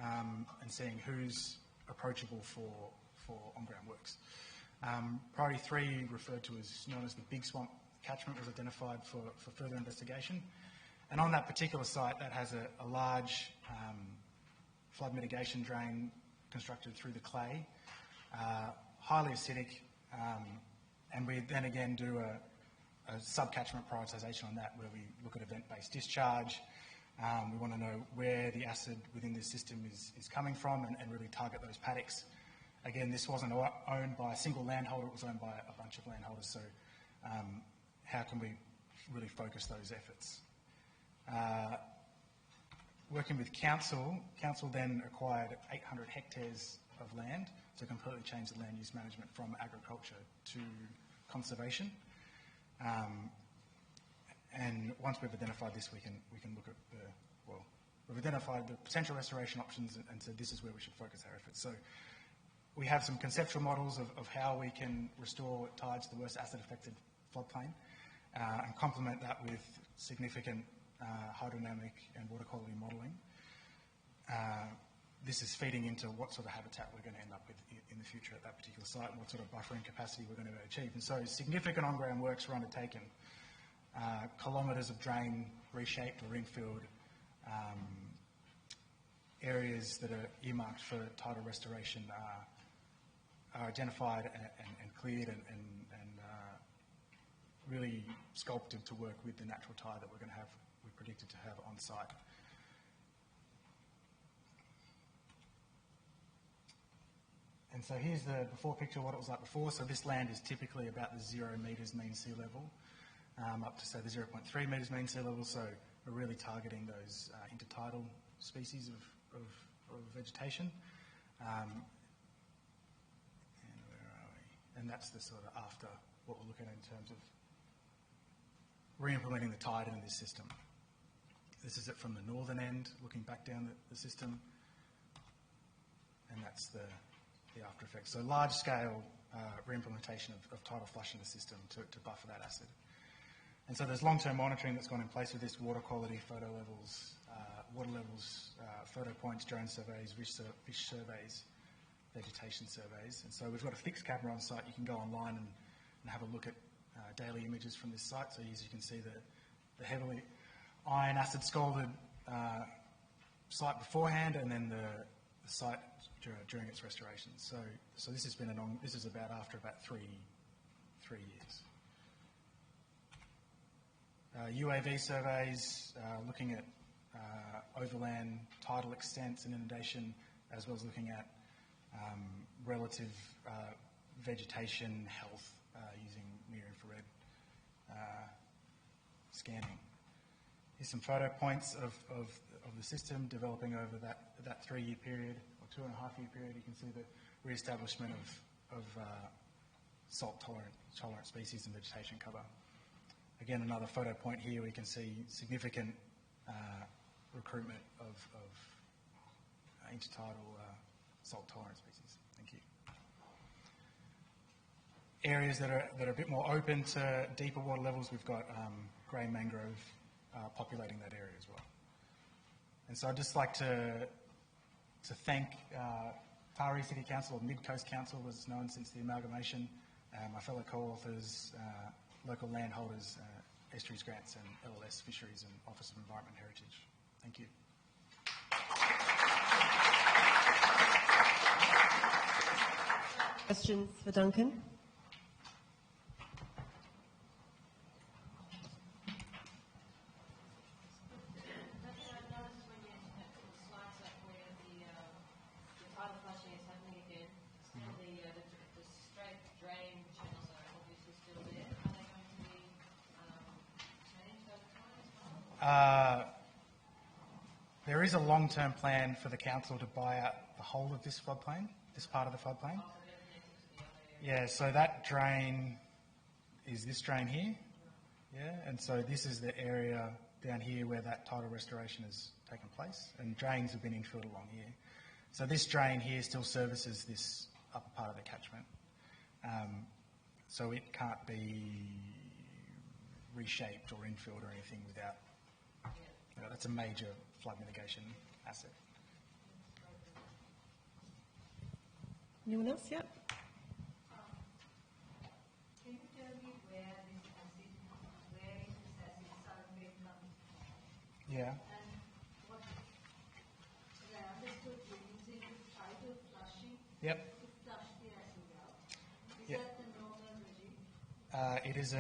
Speaker 6: and seeing who's approachable for on-ground works. Priority 3, referred to as known as the Big Swamp catchment, was identified for further investigation. And on that particular site, that has a large flood mitigation drain constructed through the clay, highly acidic, and we then again do a sub-catchment prioritisation on that where we look at event-based discharge. We want to know where the acid within this system is coming from and really target those paddocks. Again, this wasn't owned by a single landholder, it was owned by a bunch of landholders, so how can we really focus those efforts? Working with council then acquired 800 hectares of land to completely change the land use management from agriculture to conservation. And once we've identified this, we can look at we've identified the potential restoration options and said this is where we should focus our efforts. So we have some conceptual models of how we can restore tides to the worst acid-affected floodplain and complement that with significant hydrodynamic and water quality modelling. This is feeding into what sort of habitat we're going to end up with in the future at that particular site and what sort of buffering capacity we're going to achieve. And so significant on-ground works were undertaken. Kilometres of drain reshaped or infilled, areas that are earmarked for tidal restoration are identified and cleared and really sculpted to work with the natural tide that we're predicted to have on site. And so here's the before picture of what it was like before. So this land is typically about the 0 metres mean sea level, up to say the 0.3 metres mean sea level. So we're really targeting those intertidal species of vegetation. And where are we? And that's the sort of after what we're looking at in terms of re-implementing the tide into this system. This is it from the northern end, looking back down the system, and that's the after effects. So large-scale re-implementation of tidal flush in the system to buffer that acid. And so there's long-term monitoring that's gone in place with this: water quality, photo levels, photo points, drone surveys, fish surveys, vegetation surveys. And so we've got a fixed camera on site. You can go online and have a look at daily images from this site. So as you can see, the heavily iron acid scalded site beforehand, and then the site during its restoration. So this has been this is after about three years. UAV surveys looking at overland tidal extents and inundation as well as looking at relative vegetation health using near-infrared scanning. Here's some photo points of the system developing over that 3-year period, or 2.5-year period. You can see the re-establishment of salt-tolerant species and vegetation cover. Again, another photo point here, we can see significant recruitment of intertidal salt-tolerant species. Thank you. Areas that are a bit more open to deeper water levels, we've got grey mangrove populating that area as well. And so I'd just like to thank Taree City Council, or Mid-Coast Council as it's known since the amalgamation, my fellow co-authors, local landholders, Estuaries Grants and LLS Fisheries and Office of Environment and Heritage. Thank you.
Speaker 1: Questions for Duncan?
Speaker 6: There is a long-term plan for the council to buy out the whole of this floodplain, this part of the floodplain. Yeah, so that drain is this drain here, yeah, and so this is the area down here where that tidal restoration has taken place, and drains have been infilled along here. So this drain here still services this upper part of the catchment, so it can't be reshaped or infilled or anything without, that's a major flood mitigation asset.
Speaker 1: Anyone else? Yep.
Speaker 7: Can you tell me where this acid sulfate comes?
Speaker 6: Yeah.
Speaker 7: And what I understood you're using tidal flushing
Speaker 6: Yep.
Speaker 7: to flush the acid out. Is
Speaker 6: Yep.
Speaker 7: that the normal regime?
Speaker 6: It is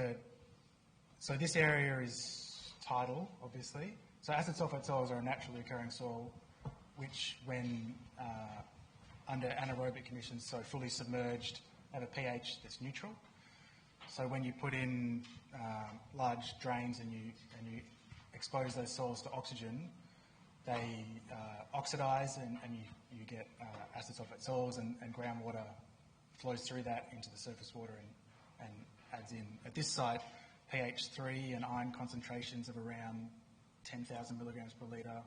Speaker 6: so this area is tidal, obviously. So acid sulfate soils are a naturally occurring soil which, when under anaerobic conditions, so fully submerged, have a pH that's neutral. So when you put in large drains and you expose those soils to oxygen, they oxidize and you get acid sulfate soils, and groundwater flows through that into the surface water and adds in. At this site, pH 3 and iron concentrations of around 10,000 milligrams per litre,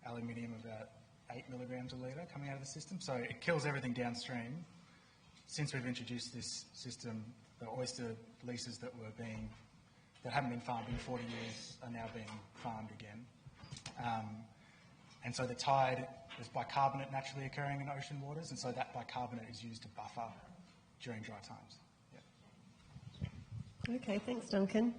Speaker 6: aluminium about 8 milligrams a litre coming out of the system. So it kills everything downstream. Since we've introduced this system, the oyster leases that hadn't been farmed in 40 years are now being farmed again. And so the tide is bicarbonate naturally occurring in ocean waters, and so that bicarbonate is used to buffer during dry times. Yeah.
Speaker 1: Okay, thanks, Duncan.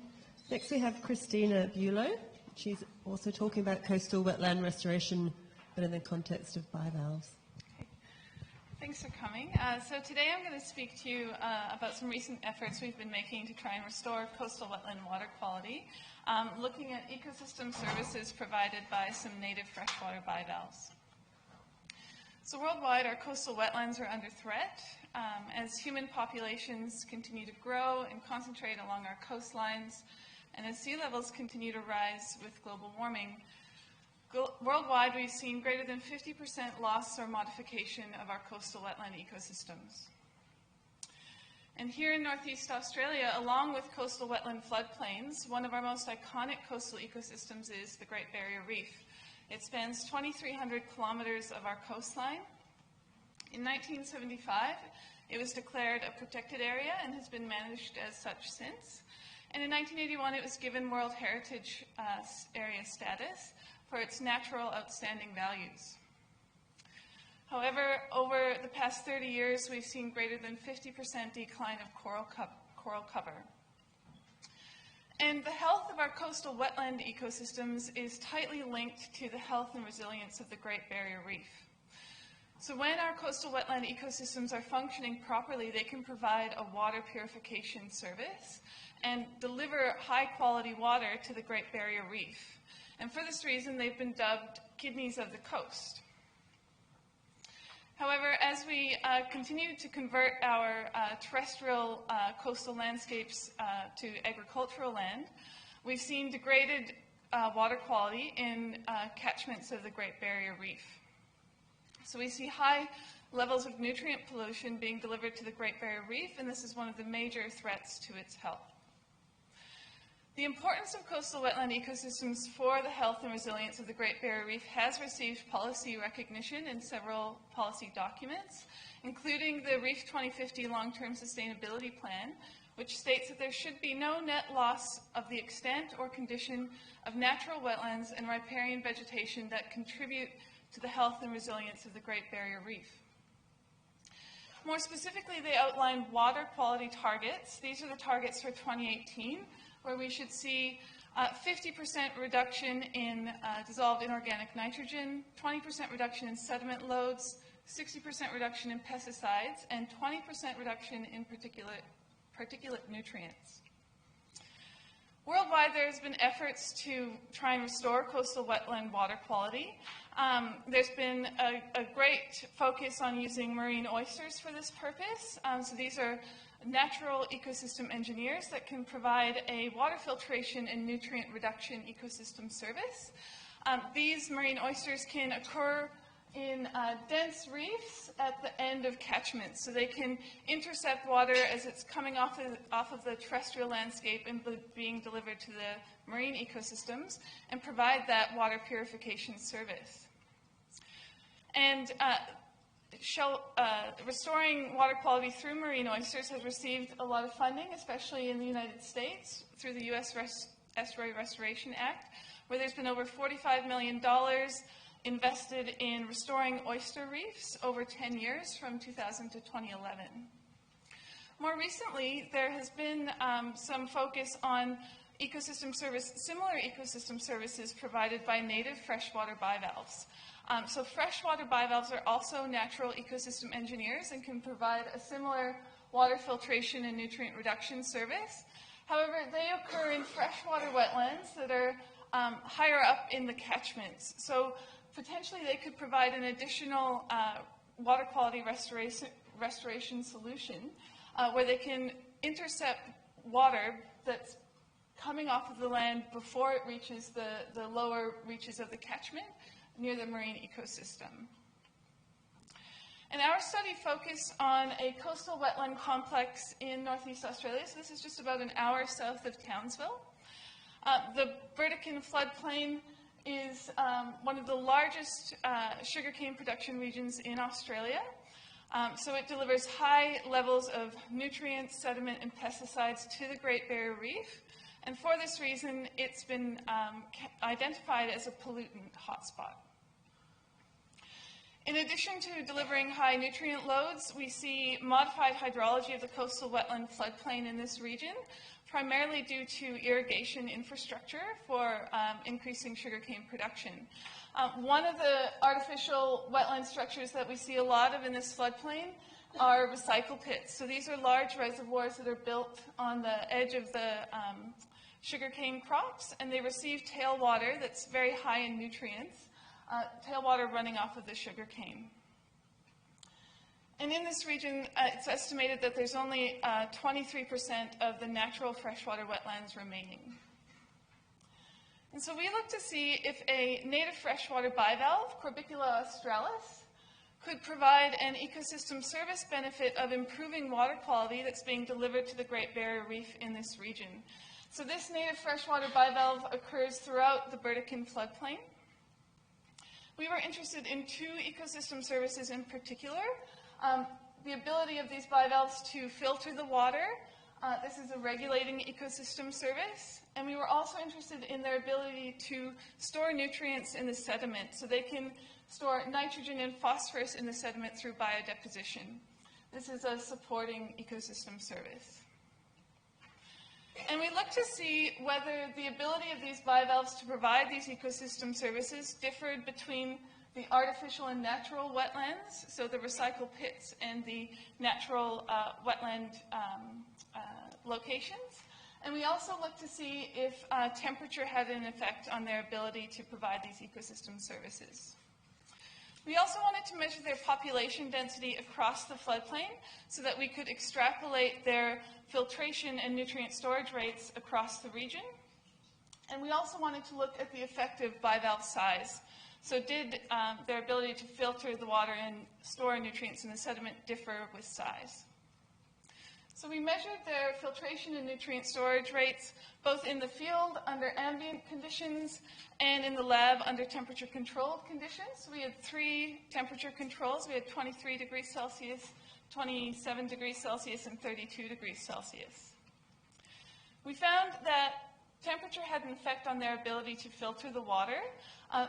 Speaker 1: Next we have Christina Buelow. She's also talking about coastal wetland restoration, but in the context of bivalves.
Speaker 8: Okay. Thanks for coming. So today I'm going to speak to you about some recent efforts we've been making to try and restore coastal wetland water quality, looking at ecosystem services provided by some native freshwater bivalves. So worldwide, our coastal wetlands are under threat as human populations continue to grow and concentrate along our coastlines, and as sea levels continue to rise with global warming. Worldwide, we've seen greater than 50% loss or modification of our coastal wetland ecosystems. And here in Northeast Australia, along with coastal wetland floodplains, one of our most iconic coastal ecosystems is the Great Barrier Reef. It spans 2,300 kilometers of our coastline. In 1975, it was declared a protected area and has been managed as such since. And in 1981, it was given World Heritage Area status for its natural outstanding values. However, over the past 30 years, we've seen greater than 50% decline of coral cover. And the health of our coastal wetland ecosystems is tightly linked to the health and resilience of the Great Barrier Reef. So when our coastal wetland ecosystems are functioning properly, they can provide a water purification service and deliver high-quality water to the Great Barrier Reef. And for this reason, they've been dubbed kidneys of the coast. continue to convert our terrestrial coastal landscapes to agricultural land, we've seen degraded water quality in catchments of the Great Barrier Reef. So we see high levels of nutrient pollution being delivered to the Great Barrier Reef, and this is one of the major threats to its health. The importance of coastal wetland ecosystems for the health and resilience of the Great Barrier Reef has received policy recognition in several policy documents, including the Reef 2050 Long-Term Sustainability Plan, which states that there should be no net loss of the extent or condition of natural wetlands and riparian vegetation that contribute to the health and resilience of the Great Barrier Reef. More specifically, they outline water quality targets. These are the targets for 2018, where we should see 50% reduction in dissolved inorganic nitrogen, 20% reduction in sediment loads, 60% reduction in pesticides, and 20% reduction in particulate nutrients. Worldwide, there's been efforts to try and restore coastal wetland water quality. There's been a great focus on using marine oysters for this purpose. So these are natural ecosystem engineers that can provide a water filtration and nutrient reduction ecosystem service. These marine oysters can occur in dense reefs at the end of catchments, so they can intercept water as it's coming off of the terrestrial landscape and being delivered to the marine ecosystems, and provide that water purification service. And restoring water quality through marine oysters has received a lot of funding, especially in the United States, through the U.S. Estuary Restoration Act, where there's been over $45 million invested in restoring oyster reefs over 10 years from 2000 to 2011. More recently, there has been some focus on similar ecosystem services provided by native freshwater bivalves. So freshwater bivalves are also natural ecosystem engineers and can provide a similar water filtration and nutrient reduction service. However, they occur in freshwater wetlands that are higher up in the catchments. So potentially they could provide an additional water quality restoration solution where they can intercept water that's coming off of the land before it reaches the lower reaches of the catchment near the marine ecosystem. And our study focused on a coastal wetland complex in northeast Australia. So this is just about an hour south of Townsville. The Burdekin floodplain is one of the largest sugarcane production regions in Australia. So it delivers high levels of nutrients, sediment, and pesticides to the Great Barrier Reef. And for this reason, it's been identified as a pollutant hotspot. In addition to delivering high nutrient loads, we see modified hydrology of the coastal wetland floodplain in this region, primarily due to irrigation infrastructure for increasing sugarcane production. One of the artificial wetland structures that we see a lot of in this floodplain are recycle pits. So these are large reservoirs that are built on the edge of the sugarcane crops, and they receive tailwater that's very high in nutrients, tailwater running off of the sugarcane. And in this region, it's estimated that there's only 23% of the natural freshwater wetlands remaining. And so we look to see if a native freshwater bivalve, Corbicula australis, could provide an ecosystem service benefit of improving water quality that's being delivered to the Great Barrier Reef in this region. So this native freshwater bivalve occurs throughout the Burdekin floodplain. We were interested in two ecosystem services in particular. The ability of these bivalves to filter the water. This is a regulating ecosystem service. And we were also interested in their ability to store nutrients in the sediment. So they can store nitrogen and phosphorus in the sediment through biodeposition. This is a supporting ecosystem service. And we look to see whether the ability of these bivalves to provide these ecosystem services differed between the artificial and natural wetlands, so the recycle pits and the natural wetland locations. And we also look to see if temperature had an effect on their ability to provide these ecosystem services. We also wanted to measure their population density across the floodplain so that we could extrapolate their filtration and nutrient storage rates across the region. And we also wanted to look at the effective bivalve size. So did their ability to filter the water and store nutrients in the sediment differ with size? So we measured their filtration and nutrient storage rates both in the field under ambient conditions and in the lab under temperature-controlled conditions. We had 3 temperature controls. We had 23 degrees Celsius, 27 degrees Celsius, and 32 degrees Celsius. We found that temperature had an effect on their ability to filter the water.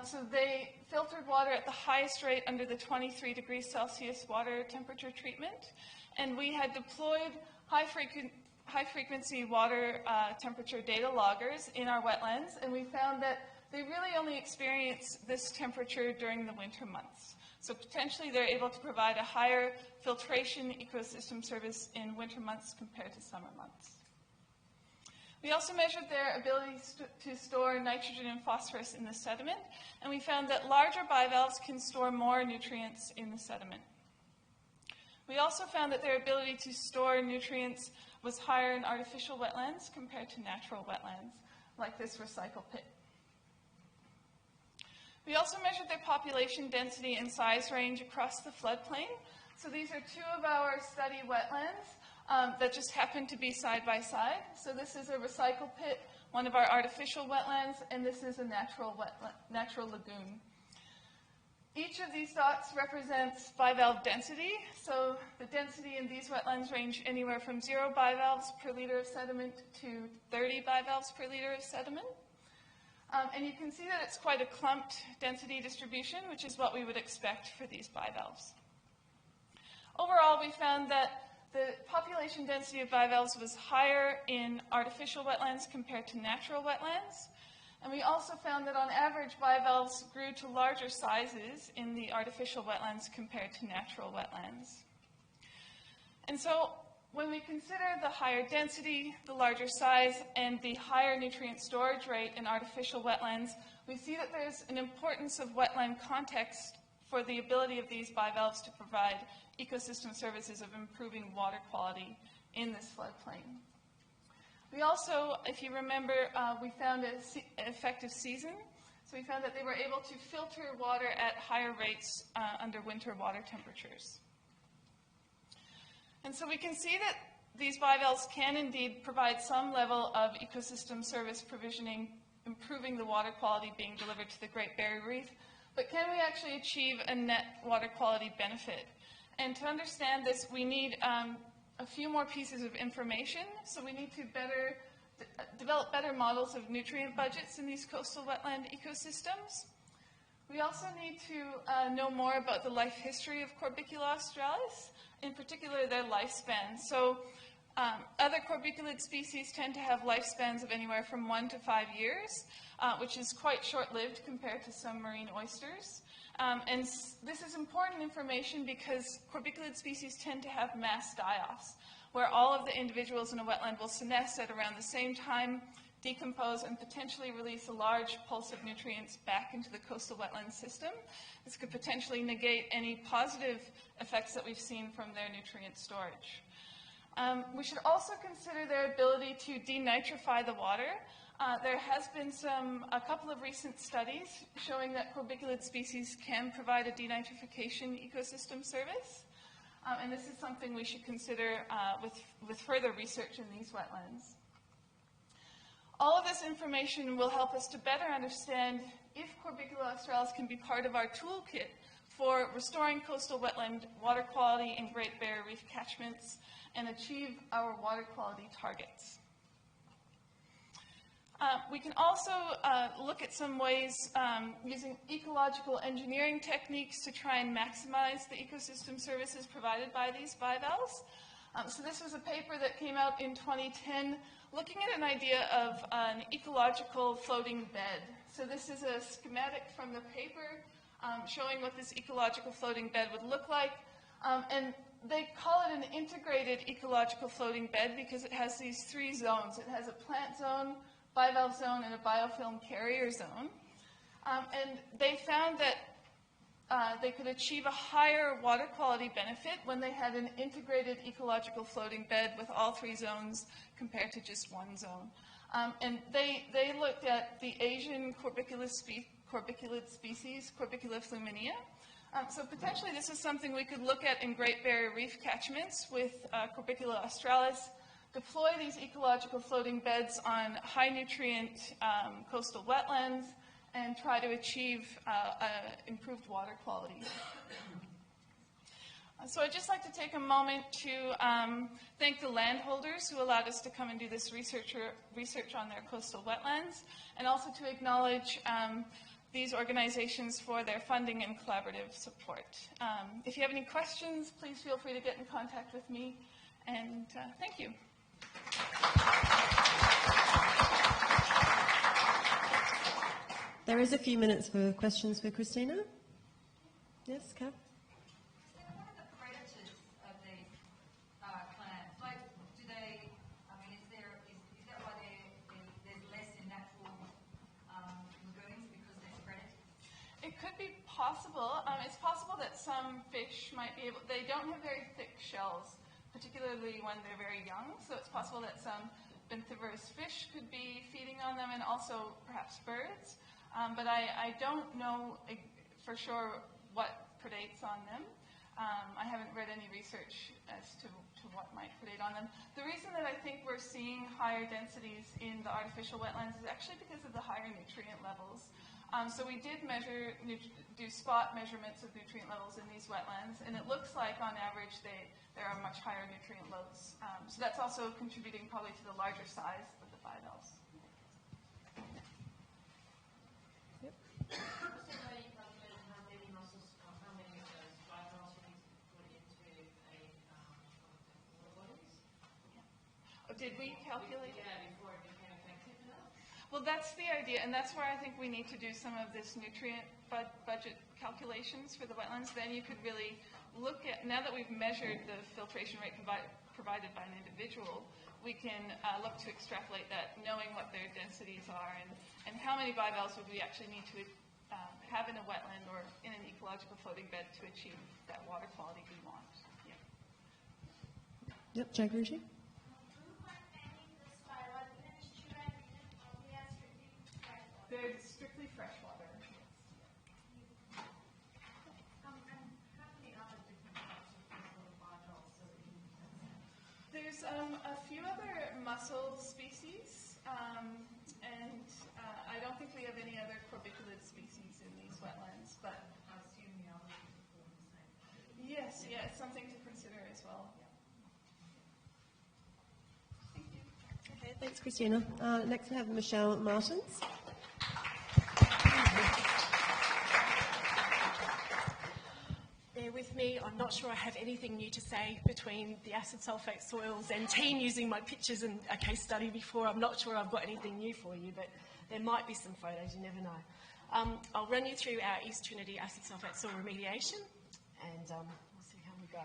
Speaker 8: So they filtered water at the highest rate under the 23 degrees Celsius water temperature treatment. And we had deployed high-frequency water temperature data loggers in our wetlands, and we found that they really only experience this temperature during the winter months. So potentially they're able to provide a higher filtration ecosystem service in winter months compared to summer months. We also measured their ability to store nitrogen and phosphorus in the sediment, and we found that larger bivalves can store more nutrients in the sediment. We also found that their ability to store nutrients was higher in artificial wetlands compared to natural wetlands, like this recycle pit. We also measured their population density and size range across the floodplain. So these are 2 of our study wetlands that just happen to be side by side. So this is a recycle pit, one of our artificial wetlands, and this is a natural lagoon. Each of these dots represents bivalve density. So the density in these wetlands range anywhere from 0 bivalves per liter of sediment to 30 bivalves per liter of sediment. And you can see that it's quite a clumped density distribution, which is what we would expect for these bivalves. Overall, we found that the population density of bivalves was higher in artificial wetlands compared to natural wetlands. And we also found that on average, bivalves grew to larger sizes in the artificial wetlands compared to natural wetlands. And so when we consider the higher density, the larger size, and the higher nutrient storage rate in artificial wetlands, we see that there's an importance of wetland context for the ability of these bivalves to provide ecosystem services of improving water quality in this floodplain. We also, if you remember, we found an effective season. So we found that they were able to filter water at higher rates under winter water temperatures. And so we can see that these bivalves can indeed provide some level of ecosystem service provisioning, improving the water quality being delivered to the Great Barrier Reef. But can we actually achieve a net water quality benefit? And to understand this, we need a few more pieces of information. So we need to develop better models of nutrient budgets in these coastal wetland ecosystems. We also need to know more about the life history of Corbicula australis, in particular their lifespan. So other corbiculid species tend to have lifespans of anywhere from 1 to 5 years, which is quite short-lived compared to some marine oysters. And this is important information because corbiculid species tend to have mass die-offs, where all of the individuals in a wetland will senesce at around the same time, decompose, and potentially release a large pulse of nutrients back into the coastal wetland system. This could potentially negate any positive effects that we've seen from their nutrient storage. We should also consider their ability to denitrify the water. There has been a couple of recent studies showing that corbiculid species can provide a denitrification ecosystem service. And this is something we should consider with further research in these wetlands. All of this information will help us to better understand if Corbicula australis can be part of our toolkit for restoring coastal wetland water quality in Great Barrier Reef catchments and achieve our water quality targets. We can also look at some ways using ecological engineering techniques to try and maximize the ecosystem services provided by these bivalves. So this was a paper that came out in 2010 looking at an idea of an ecological floating bed. So this is a schematic from the paper showing what this ecological floating bed would look like. And they call it an integrated ecological floating bed because it has these 3 zones. It has a plant zone, bivalve zone, and a biofilm carrier zone. And they found that they could achieve a higher water quality benefit when they had an integrated ecological floating bed with all 3 zones compared to just 1 zone. And they looked at the Asian corbiculid species, Corbicula fluminea. So potentially this is something we could look at in Great Barrier Reef catchments with Corbicula australis, deploy these ecological floating beds on high nutrient coastal wetlands, and try to achieve improved water quality. So I'd just like to take a moment to thank the landholders who allowed us to come and do this research on their coastal wetlands, and also to acknowledge these organizations for their funding and collaborative support. If you have any questions, please feel free to get in contact with me, and thank you.
Speaker 1: There is a few minutes for questions for Christina. Yes, Kath?
Speaker 7: What are the predators of these clams? Like, do they, I mean, is that why there's less in natural lagoons because there's predators?
Speaker 8: It could be possible. It's possible that some fish might be able, they don't have very thick shells, particularly when they're very young, so it's possible that some benthivorous fish could be feeding on them, and also perhaps birds. But I don't know for sure what predates on them. I haven't read any research as to what might predate on them. The reason that I think we're seeing higher densities in the artificial wetlands is actually because of the higher nutrient levels. So we did do spot measurements of nutrient levels in these wetlands, and it looks like on average there are much higher nutrient loads. So that's also contributing probably to the larger size of the bivalves. Did we calculate it?
Speaker 7: Yeah, before it became effective enough.
Speaker 8: Well, that's the idea, and that's where I think we need to do some of this nutrient budget calculations for the wetlands. Then you could really look at, now that we've measured the filtration rate provided by an individual, we can look to extrapolate that, knowing what their densities are and how many bivalves would we actually need to have in a wetland or in an ecological floating bed to achieve that water quality we want. Yeah.
Speaker 1: Yep, Jagruti.
Speaker 8: They're strictly freshwater. There's a few other mussel species, and I don't think we have any other corbiculid species in these wetlands, but
Speaker 7: I assume the others perform the same.
Speaker 8: yes, it's something to consider as well. Thank you.
Speaker 1: Okay, thanks, Christina. Next we have Michelle Martens.
Speaker 4: Bear with me, I'm not sure I have anything new to say between the acid sulfate soils and team using my pictures and a case study before. I'm not sure I've got anything new for you, but there might be some photos, you never know. I'll run you through our East Trinity acid sulfate soil remediation, and we'll see how we go.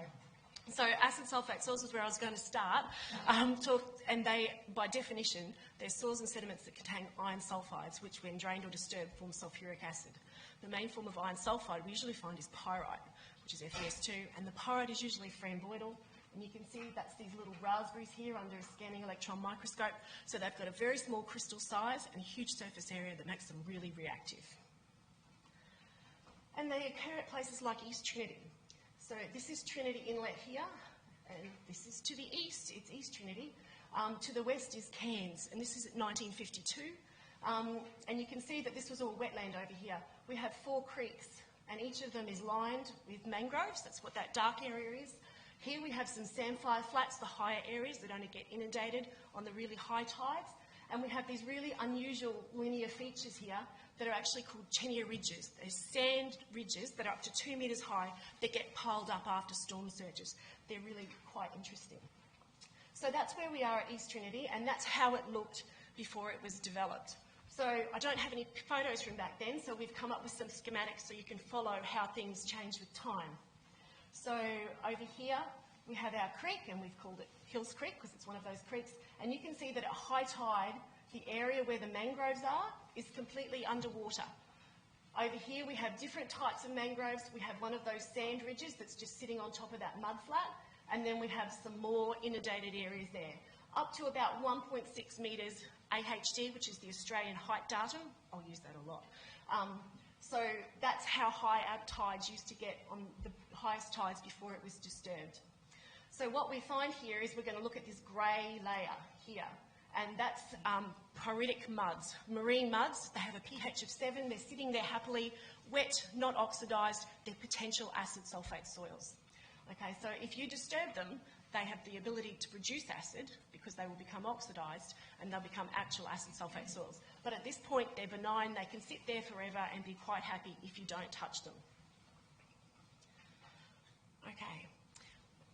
Speaker 4: So acid sulfate soils is where I was going to start, and they, by definition, they're soils and sediments that contain iron sulfides, which when drained or disturbed form sulfuric acid. The main form of iron sulfide we usually find is pyrite, which is FeS2, and the pyrite is usually framboidal, and you can see that's these little raspberries here under a scanning electron microscope. So they've got a very small crystal size and a huge surface area that makes them really reactive. And they occur at places like East Trinity. So this is Trinity Inlet here, and this is to the east, it's East Trinity. To the west is Cairns, and this is at 1952. And you can see that this was all wetland over here. We have 4 creeks, and each of them is lined with mangroves. That's what that dark area is. Here we have some sandfire flats, the higher areas that only get inundated on the really high tides. And we have these really unusual linear features here that are actually called Chenier ridges. They're sand ridges that are up to 2 metres high that get piled up after storm surges. They're really quite interesting. So that's where we are at East Trinity, and that's how it looked before it was developed. So I don't have any photos from back then, so we've come up with some schematics so you can follow how things change with time. So over here we have our creek, and we've called it Hills Creek because it's one of those creeks, and you can see that at high tide the area where the mangroves are is completely underwater.
Speaker 9: Over here we have different types of mangroves. We have one of those sand ridges that's just sitting on top of that mud flat, and then we have some more inundated areas there. Up to about 1.6 metres AHD, which is the Australian height datum. I'll use that a lot. So that's how high our tides used to get on the highest tides before it was disturbed. So what we find here is we're going to look at this grey layer here, and that's pyritic muds, marine muds. They have a pH of 7, they're sitting there happily, wet, not oxidised, they're potential acid sulfate soils. Okay, so if you disturb them, they have the ability to produce acid because they will become oxidised and they'll become actual acid sulfate soils. But at this point, they're benign, they can sit there forever and be quite happy if you don't touch them. Okay.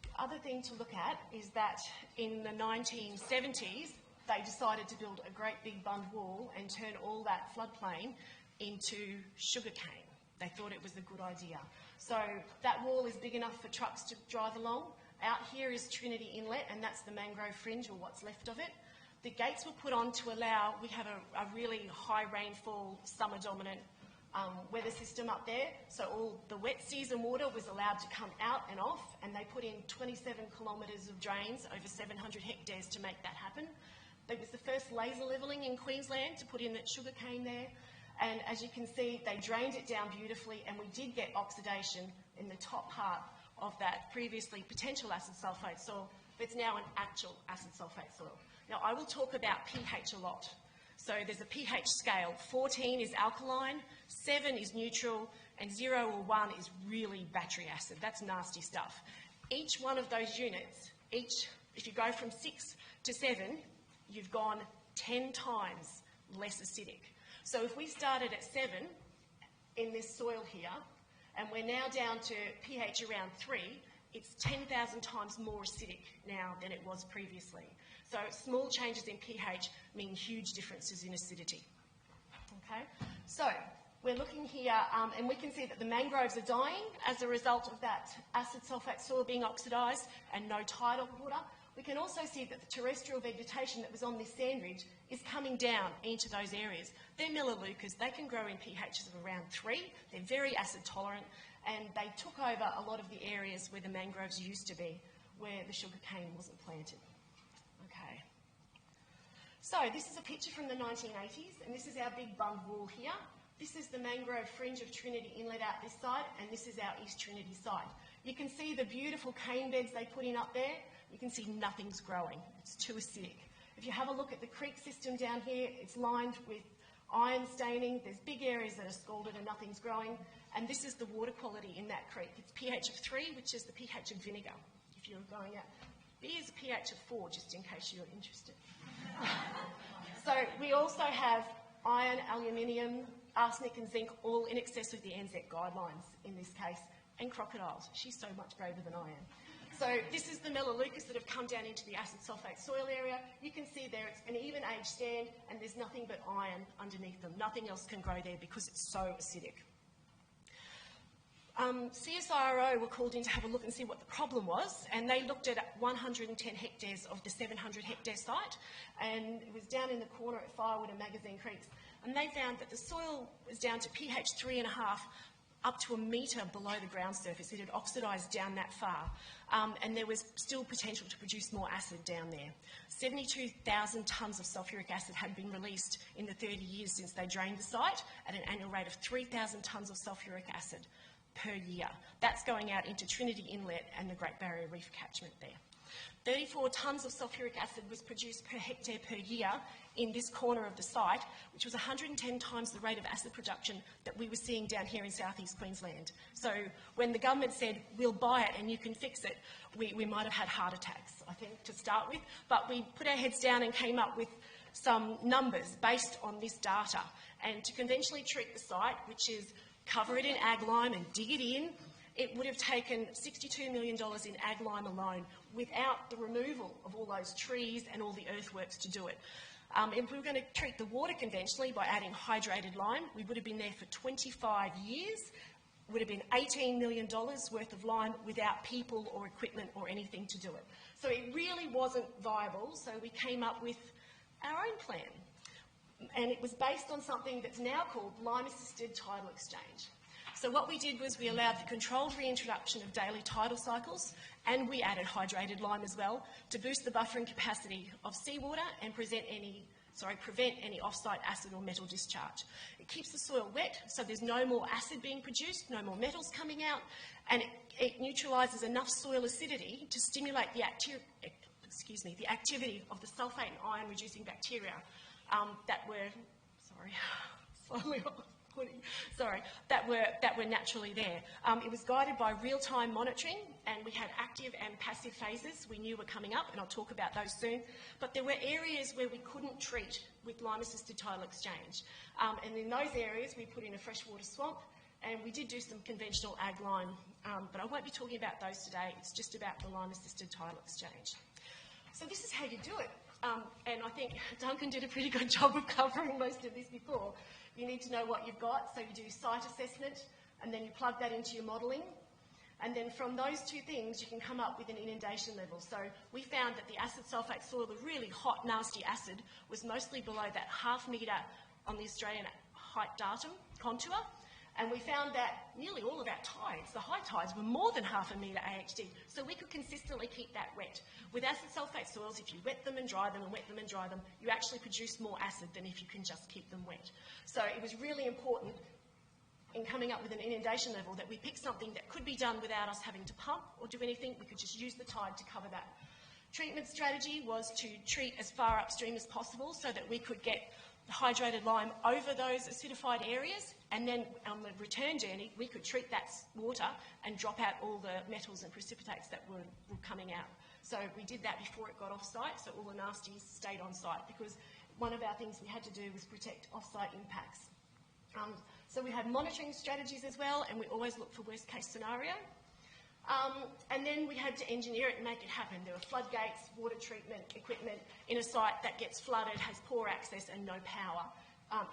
Speaker 9: The other thing to look at is that in the 1970s, they decided to build a great big bund wall and turn all that floodplain into sugarcane. They thought it was a good idea. So that wall is big enough for trucks to drive along. Out here is Trinity Inlet, and that's the mangrove fringe, or what's left of it. The gates were put on to allow, we have a really high rainfall, summer dominant weather system up there, so all the wet season water was allowed to come out and off, and they put in 27 kilometres of drains over 700 hectares to make that happen. It was the first laser levelling in Queensland to put in that sugarcane there, and as you can see, they drained it down beautifully, and we did get oxidation in the top part of that previously potential acid sulfate soil, but it's now an actual acid sulfate soil. Now, I will talk about pH a lot. So there's a pH scale. 14 is alkaline, 7 is neutral, and 0 or 1 is really battery acid. That's nasty stuff. Each one of those units, if you go from 6 to 7, you've gone 10 times less acidic. So if we started at 7 in this soil here, and we're now down to pH around 3, it's 10,000 times more acidic now than it was previously. So small changes in pH mean huge differences in acidity. Okay, so we're looking here, and we can see that the mangroves are dying as a result of that acid sulfate soil being oxidised and no tidal water. We can also see that the terrestrial vegetation that was on this sand ridge is coming down into those areas. They're melaleucas. They can grow in pHs of around 3. They're very acid tolerant, and they took over a lot of the areas where the mangroves used to be, where the sugarcane wasn't planted. Okay. So this is a picture from the 1980s, and this is our big bund wall here. This is the mangrove fringe of Trinity Inlet out this side, and this is our East Trinity side. You can see the beautiful cane beds they put in up there. You can see nothing's growing. It's too acidic. If you have a look at the creek system down here, it's lined with iron staining. There's big areas that are scalded and nothing's growing. And this is the water quality in that creek. It's pH of 3, which is the pH of vinegar, if you're going out. Beer is a pH of 4, just in case you're interested. So we also have iron, aluminium, arsenic and zinc, all in excess of the NZ guidelines in this case, and crocodiles. She's so much braver than I am. So this is the melaleucas that have come down into the acid sulfate soil area. You can see there it's an even age stand, and there's nothing but iron underneath them. Nothing else can grow there because it's so acidic. CSIRO were called in to have a look and see what the problem was, and they looked at 110 hectares of the 700 hectare site, and it was down in the corner at Firewood and Magazine Creeks, and they found that the soil was down to pH 3.5, up to a metre below the ground surface. It had oxidised down that far, and there was still potential to produce more acid down there. 72,000 tonnes of sulphuric acid had been released in the 30 years since they drained the site at an annual rate of 3,000 tonnes of sulphuric acid per year. That's going out into Trinity Inlet and the Great Barrier Reef catchment there. 34 tonnes of sulphuric acid was produced per hectare per year in this corner of the site, which was 110 times the rate of acid production that we were seeing down here in southeast Queensland. So when the government said, we'll buy it and you can fix it, we might have had heart attacks, I think, to start with. But we put our heads down and came up with some numbers based on this data. And to conventionally treat the site, which is cover it in ag lime and dig it in, it would have taken $62 million in ag lime alone without the removal of all those trees and all the earthworks to do it. If we were going to treat the water conventionally by adding hydrated lime, we would have been there for 25 years. It would have been $18 million worth of lime without people or equipment or anything to do it. So it really wasn't viable, so we came up with our own plan. and it was based on something that's now called lime-assisted tidal exchange. So what we did was we allowed the controlled reintroduction of daily tidal cycles, and we added hydrated lime as well to boost the buffering capacity of seawater and prevent any off-site acid or metal discharge. It keeps the soil wet, so there's no more acid being produced, no more metals coming out, and it neutralises enough soil acidity to stimulate the activity of the sulfate and iron-reducing bacteria that were naturally there. It was guided by real-time monitoring, and we had active and passive phases we knew were coming up, and I'll talk about those soon. But there were areas where we couldn't treat with lime-assisted tidal exchange. And in those areas, we put in a freshwater swamp, and we did do some conventional ag lime, but I won't be talking about those today. It's just about the lime-assisted tidal exchange. So this is how you do it. And I think Duncan did a pretty good job of covering most of this before. You need to know what you've got, so you do site assessment, and then you plug that into your modelling. And then from those two things, you can come up with an inundation level. So we found that the acid sulfate soil, the really hot, nasty acid, was mostly below that ½ metre on the Australian height datum contour. And we found that nearly all of our tides, the high tides, were more than ½ metre AHD. So we could consistently keep that wet. With acid sulfate soils, if you wet them and dry them and wet them and dry them, you actually produce more acid than if you can just keep them wet. So it was really important in coming up with an inundation level that we picked something that could be done without us having to pump or do anything. We could just use the tide to cover that. Treatment strategy was to treat as far upstream as possible so that we could get the hydrated lime over those acidified areas, and then on the return journey we could treat that water and drop out all the metals and precipitates that were coming out. So we did that before it got off-site, so all the nasties stayed on-site, because one of our things we had to do was protect off-site impacts. So we had monitoring strategies as well, and we always looked for worst-case scenario. And then we had to engineer it and make it happen. There were floodgates, water treatment equipment in a site that gets flooded, has poor access and no power,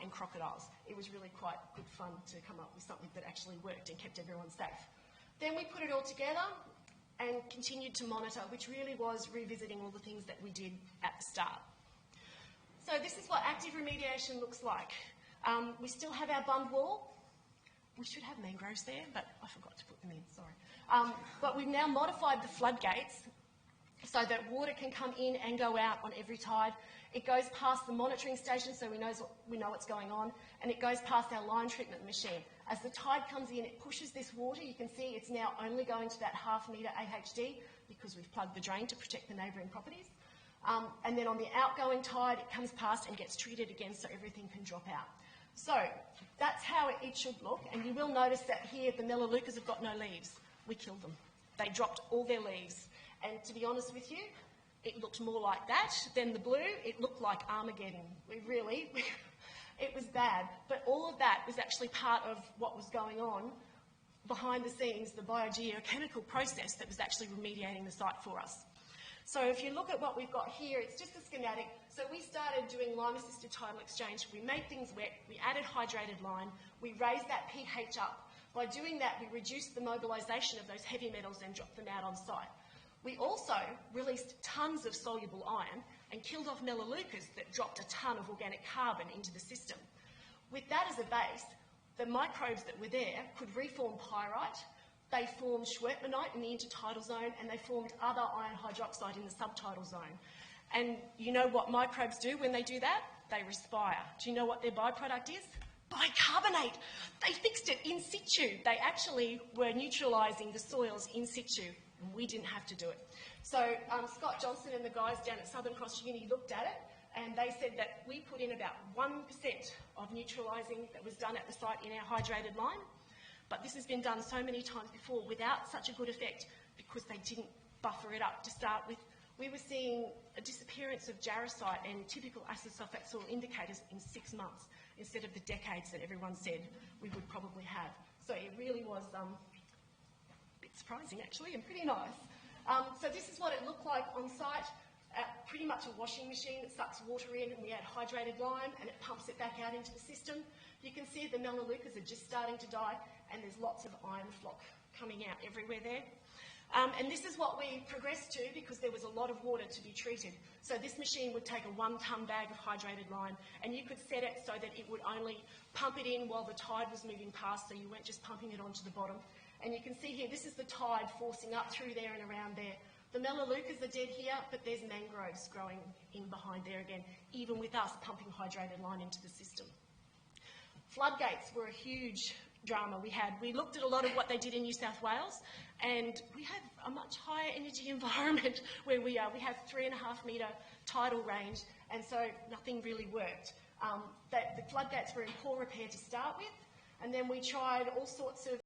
Speaker 9: and crocodiles. It was really quite good fun to come up with something that actually worked and kept everyone safe. Then we put it all together and continued to monitor, which really was revisiting all the things that we did at the start. So this is what active remediation looks like. We still have our bund wall. We should have mangroves there, but I forgot to put them in, sorry. But we've now modified the floodgates so that water can come in and go out on every tide. It goes past the monitoring station, so we know what's going on, and it goes past our line treatment machine. As the tide comes in, it pushes this water. You can see it's now only going to that ½ metre AHD because we've plugged the drain to protect the neighbouring properties. And then on the outgoing tide, it comes past and gets treated again so everything can drop out. So that's how it should look, and you will notice that here the melaleucas have got no leaves. We killed them. They dropped all their leaves. And to be honest with you, it looked more like that than the blue. It looked like Armageddon. It was bad. But all of that was actually part of what was going on behind the scenes, the biogeochemical process that was actually remediating the site for us. So if you look at what we've got here, it's just a schematic. So we started doing lime-assisted tidal exchange. We made things wet. We added hydrated lime. We raised that pH up. By doing that, we reduced the mobilisation of those heavy metals and dropped them out on site. We also released tons of soluble iron and killed off melaleucas that dropped a ton of organic carbon into the system. With that as a base, the microbes that were there could reform pyrite. They formed schwertmanite in the intertidal zone, and they formed other iron hydroxide in the subtidal zone. And you know what microbes do when they do that? They respire. Do you know what their byproduct is? Bicarbonate. They fixed it in situ. They actually were neutralising the soils in situ. We didn't have to do it. So Scott Johnson and the guys down at Southern Cross Uni looked at it, and they said that we put in about 1% of neutralising that was done at the site in our hydrated lime. But this has been done so many times before without such a good effect because they didn't buffer it up to start with. We were seeing a disappearance of jarosite and typical acid sulfate soil indicators in 6 months instead of the decades that everyone said we would probably have. So it really was a bit surprising actually and pretty nice. So this is what it looked like on site. Pretty much a washing machine that sucks water in, and we add hydrated lime and it pumps it back out into the system. You can see the melaleucas are just starting to die, and there's lots of iron flock coming out everywhere there. And this is what we progressed to because there was a lot of water to be treated. So this machine would take a 1-tonne bag of hydrated lime, and you could set it so that it would only pump it in while the tide was moving past, so you weren't just pumping it onto the bottom. And you can see here, this is the tide forcing up through there and around there. The melaleucas are dead here, but there's mangroves growing in behind there again, even with us pumping hydrated lime into the system. Floodgates were a huge drama we looked at a lot of what they did in New South Wales, and we have a much higher energy environment where we are. We have 3.5 metre tidal range, and so nothing really worked. The floodgates were in poor repair to start with, and then we tried all sorts of